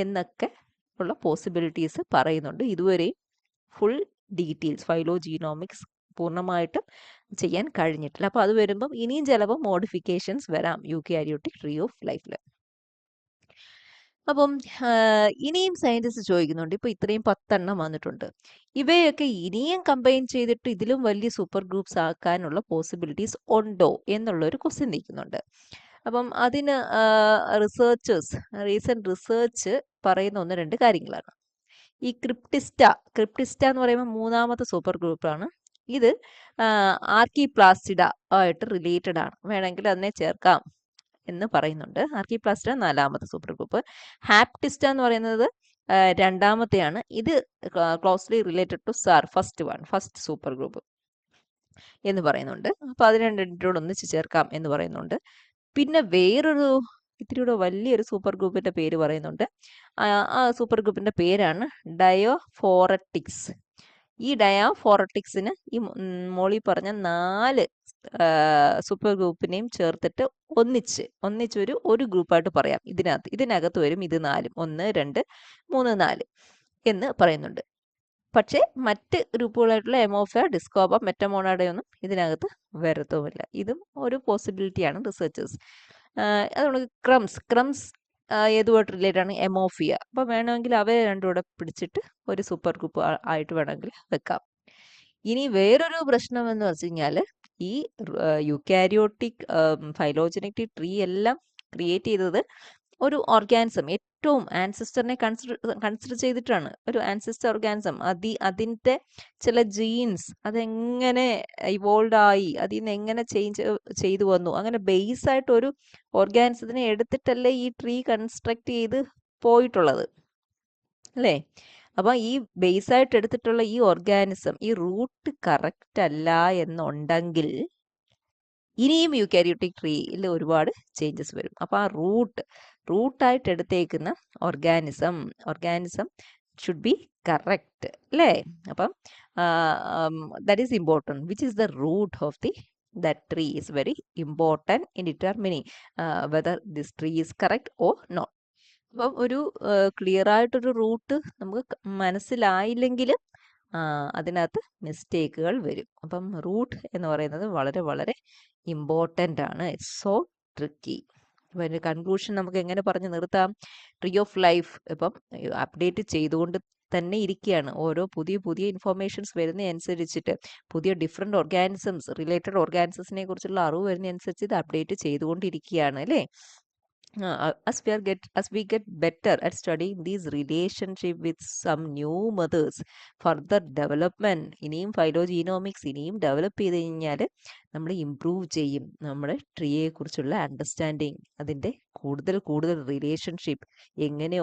[SPEAKER 1] എന്നൊക്കെ ഉള്ള പോസിബിലിറ്റീസ് പറയുന്നുണ്ട്. ഇതുവരെയും ഫുൾ ഡീറ്റെയിൽസ് ഫൈലോജീനോമിക്സ് പൂർണ്ണമായിട്ടും ചെയ്യാൻ കഴിഞ്ഞിട്ടില്ല. അപ്പോൾ അത് വരുമ്പം ഇനിയും ചിലപ്പോൾ മോഡിഫിക്കേഷൻസ് വരാം യൂക്യാരിയോട്ടിക് ട്രീ ഓഫ് ലൈഫിൽ. അപ്പം ഇനിയും സയൻറ്റിസ്റ്റ് ചോദിക്കുന്നുണ്ട്, ഇപ്പോൾ ഇത്രയും 10 വന്നിട്ടുണ്ട്, ഇവയൊക്കെ ഇനിയും കമ്പൈൻ ചെയ്തിട്ട് ഇതിലും വലിയ സൂപ്പർ ഗ്രൂപ്പ്സ് ആക്കാനുള്ള പോസിബിലിറ്റീസ് ഉണ്ടോ എന്നുള്ളൊരു ക്വസ്റ്റ്യൻ നിൽക്കുന്നുണ്ട്. അപ്പം അതിന് റീസെൻറ്റ് റിസർച്ച് പറയുന്ന 1-2 കാര്യങ്ങളാണ്. ഈ ക്രിപ്റ്റിസ്റ്റ എന്ന് പറയുമ്പോൾ 3ാമത്തെ സൂപ്പർ ഗ്രൂപ്പാണ്. ഇത് ആർക്കിപ്ലാസ്റ്റിഡ ആയിട്ട് റിലേറ്റഡ് ആണ്, വേണമെങ്കിൽ അതിനെ ചേർക്കാം എന്ന് പറയുന്നുണ്ട്. ആർക്കിപ്ലാസ്റ്റിഡ 4ാമത്തെ സൂപ്പർ ഗ്രൂപ്പ്. ഹാപ്റ്റിസ്റ്റ എന്ന് പറയുന്നത് 2ാമത്തെയാണ്. ഇത് closely related to first super group എന്ന് പറയുന്നുണ്ട്. അപ്പോൾ അതിന് രണ്ടിനോട് ഒന്നിച്ച് ചേർക്കാം എന്ന് പറയുന്നുണ്ട്. പിന്നെ വേറൊരു ഇത്തിരിയുടെ വലിയൊരു സൂപ്പർ ഗ്രൂപ്പിന്റെ പേര് പറയുന്നുണ്ട്. ആ സൂപ്പർ ഗ്രൂപ്പിന്റെ പേരാണ് ഡയോഫോററ്റിക്സ്. ഈ ഡയോഫോററ്റിക്സിന് ഈ മോളി പറഞ്ഞ 4 സൂപ്പർ ഗ്രൂപ്പിനെയും ചേർത്തിട്ട് ഒന്നിച്ചൊരു ഒരു ഗ്രൂപ്പായിട്ട് പറയാം. ഇതിനകത്ത് വരും ഇത് 4, 1, 2, 3, 4 എന്ന് പറയുന്നുണ്ട്. പക്ഷേ മറ്റ് ഗ്രൂപ്പുകളായിട്ടുള്ള എമോഫ, ഡിസ്കോബ, മെറ്റമോണാഡയൊന്നും ഇതിനകത്ത് വരത്തുമില്ല. ഇതും ഒരു പോസിബിലിറ്റിയാണ് റിസർച്ചേഴ്സ്. അതുകൊണ്ട് ക്രംസ് ഏതുമായിട്ട് റിലേറ്റഡ് ആണ്? എമോഫിയ. അപ്പോൾ വേണമെങ്കിൽ അവയെ രണ്ടും കൂടെ പിടിച്ചിട്ട് ഒരു സൂപ്പർ ഗ്രൂപ്പ് ആയിട്ട് വേണമെങ്കിൽ വെക്കാം. ഇനി വേറൊരു പ്രശ്നം എന്ന് വെച്ച് കഴിഞ്ഞാൽ ഈ യൂക്യാരിയോട്ടിക് ഫൈലോജനറ്റിക് ട്രീ എല്ലാം ക്രിയേറ്റ് ചെയ്തത് ഒരു ഓർഗാനിസം, ഏറ്റവും ആൻസിസ്റ്ററിനെ കൺസിഡർ ചെയ്തിട്ടാണ്. ഒരു ആൻസിസ്റ്റർ ഓർഗാനിസം, അതിൻ്റെ ചില ജീൻസ് അതെങ്ങനെ ഇവോൾവ് ആയി, അതിൽ നിന്ന് എങ്ങനെ ചേഞ്ച് ചെയ്തു വന്നു, അങ്ങനെ ബേസ് ആയിട്ട് ഒരു ഓർഗാനിസത്തിനെ എടുത്തിട്ടല്ലേ ഈ ട്രീ കൺസ്ട്രക്ട് ചെയ്ത് പോയിട്ടുള്ളത് അല്ലേ? അപ്പം ഈ ബേസ് ആയിട്ട് എടുത്തിട്ടുള്ള ഈ ഓർഗാനിസം, ഈ റൂട്ട് കറക്റ്റ് അല്ല എന്നുണ്ടെങ്കിൽ ഇനിയും യൂക്യാരിയോട്ടിക് ട്രീയിൽ ഒരുപാട് ചേഞ്ചസ് വരും. അപ്പോൾ ആ റൂട്ടായിട്ട് എടുത്തേക്കുന്ന ഓർഗാനിസം ഷുഡ് ബി കറക്റ്റ് അല്ലേ? അപ്പം that is important. Which is the root of that tree is very important in determining whether this tree is correct or not. അപ്പം ഒരു ക്ലിയർ ആയിട്ടൊരു റൂട്ട് നമുക്ക് മനസ്സിലായില്ലെങ്കിൽ അതിനകത്ത് മിസ്റ്റേക്കുകൾ വരും. അപ്പം റൂട്ട് എന്ന് പറയുന്നത് വളരെ വളരെ ഇമ്പോർട്ടൻ്റ് ആണ്. It's so tricky. അപ്പം അതിൻ്റെ കൺക്ലൂഷൻ നമുക്ക് എങ്ങനെ പറഞ്ഞ് നിർത്താം? ട്രീ ഓഫ് ലൈഫ് ഇപ്പം അപ്ഡേറ്റ് ചെയ്തുകൊണ്ട് തന്നെ ഇരിക്കുകയാണ്. ഓരോ പുതിയ ഇൻഫോർമേഷൻസ് വരുന്നതനുസരിച്ചിട്ട്, പുതിയ ഡിഫറെൻറ്റ് റിലേറ്റഡ് ഓർഗാനിസംസിനെ കുറിച്ചുള്ള അറിവ് വരുന്നതനുസരിച്ച് ഇത് അപ്ഡേറ്റ് ചെയ്തുകൊണ്ടിരിക്കുകയാണ് അല്ലേ? As we get better at studying these relationship with some new methods, further development, ഇനിയും ഫൈലോജീനോമിക്സ് ഇനിയും ഡെവലപ്പ് ചെയ്ത് കഴിഞ്ഞാൽ നമ്മൾ ഇംപ്രൂവ് ചെയ്യും നമ്മുടെ ട്രീയെ കുറിച്ചുള്ള അണ്ടർസ്റ്റാൻഡിങ്, അതിൻ്റെ കൂടുതൽ റിലേഷൻഷിപ്പ്, എങ്ങനെ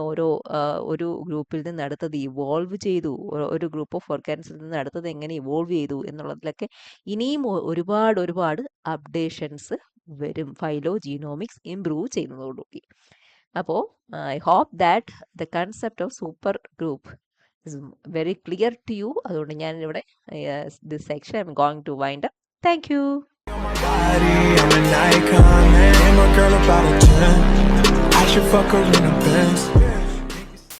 [SPEAKER 1] ഒരു ഗ്രൂപ്പിൽ നിന്ന് അടുത്തത് ഇവോൾവ് ചെയ്തു, ഒരു ഗ്രൂപ്പ് ഓഫ് ഓർഗാനിസത്തിൽ നിന്ന് അടുത്തത് എങ്ങനെ ഇവോൾവ് ചെയ്തു എന്നുള്ളതിലൊക്കെ ഇനിയും ഒരുപാട് അപ്ഡേഷൻസ് വരും, ഫൈലോജീനോമിക്സ് ഇംപ്രൂവ് ചെയ്യുന്നതോടുകൂടി. അപ്പോൾ I hope that the concept of super group is very clear to you. അതുകൊണ്ട് ഞാൻ ഇവിടെ this section I am going to wind up. Thank you.
[SPEAKER 2] I'm an icon, man. Name a girl about a 10. I should fuck her in a Benz.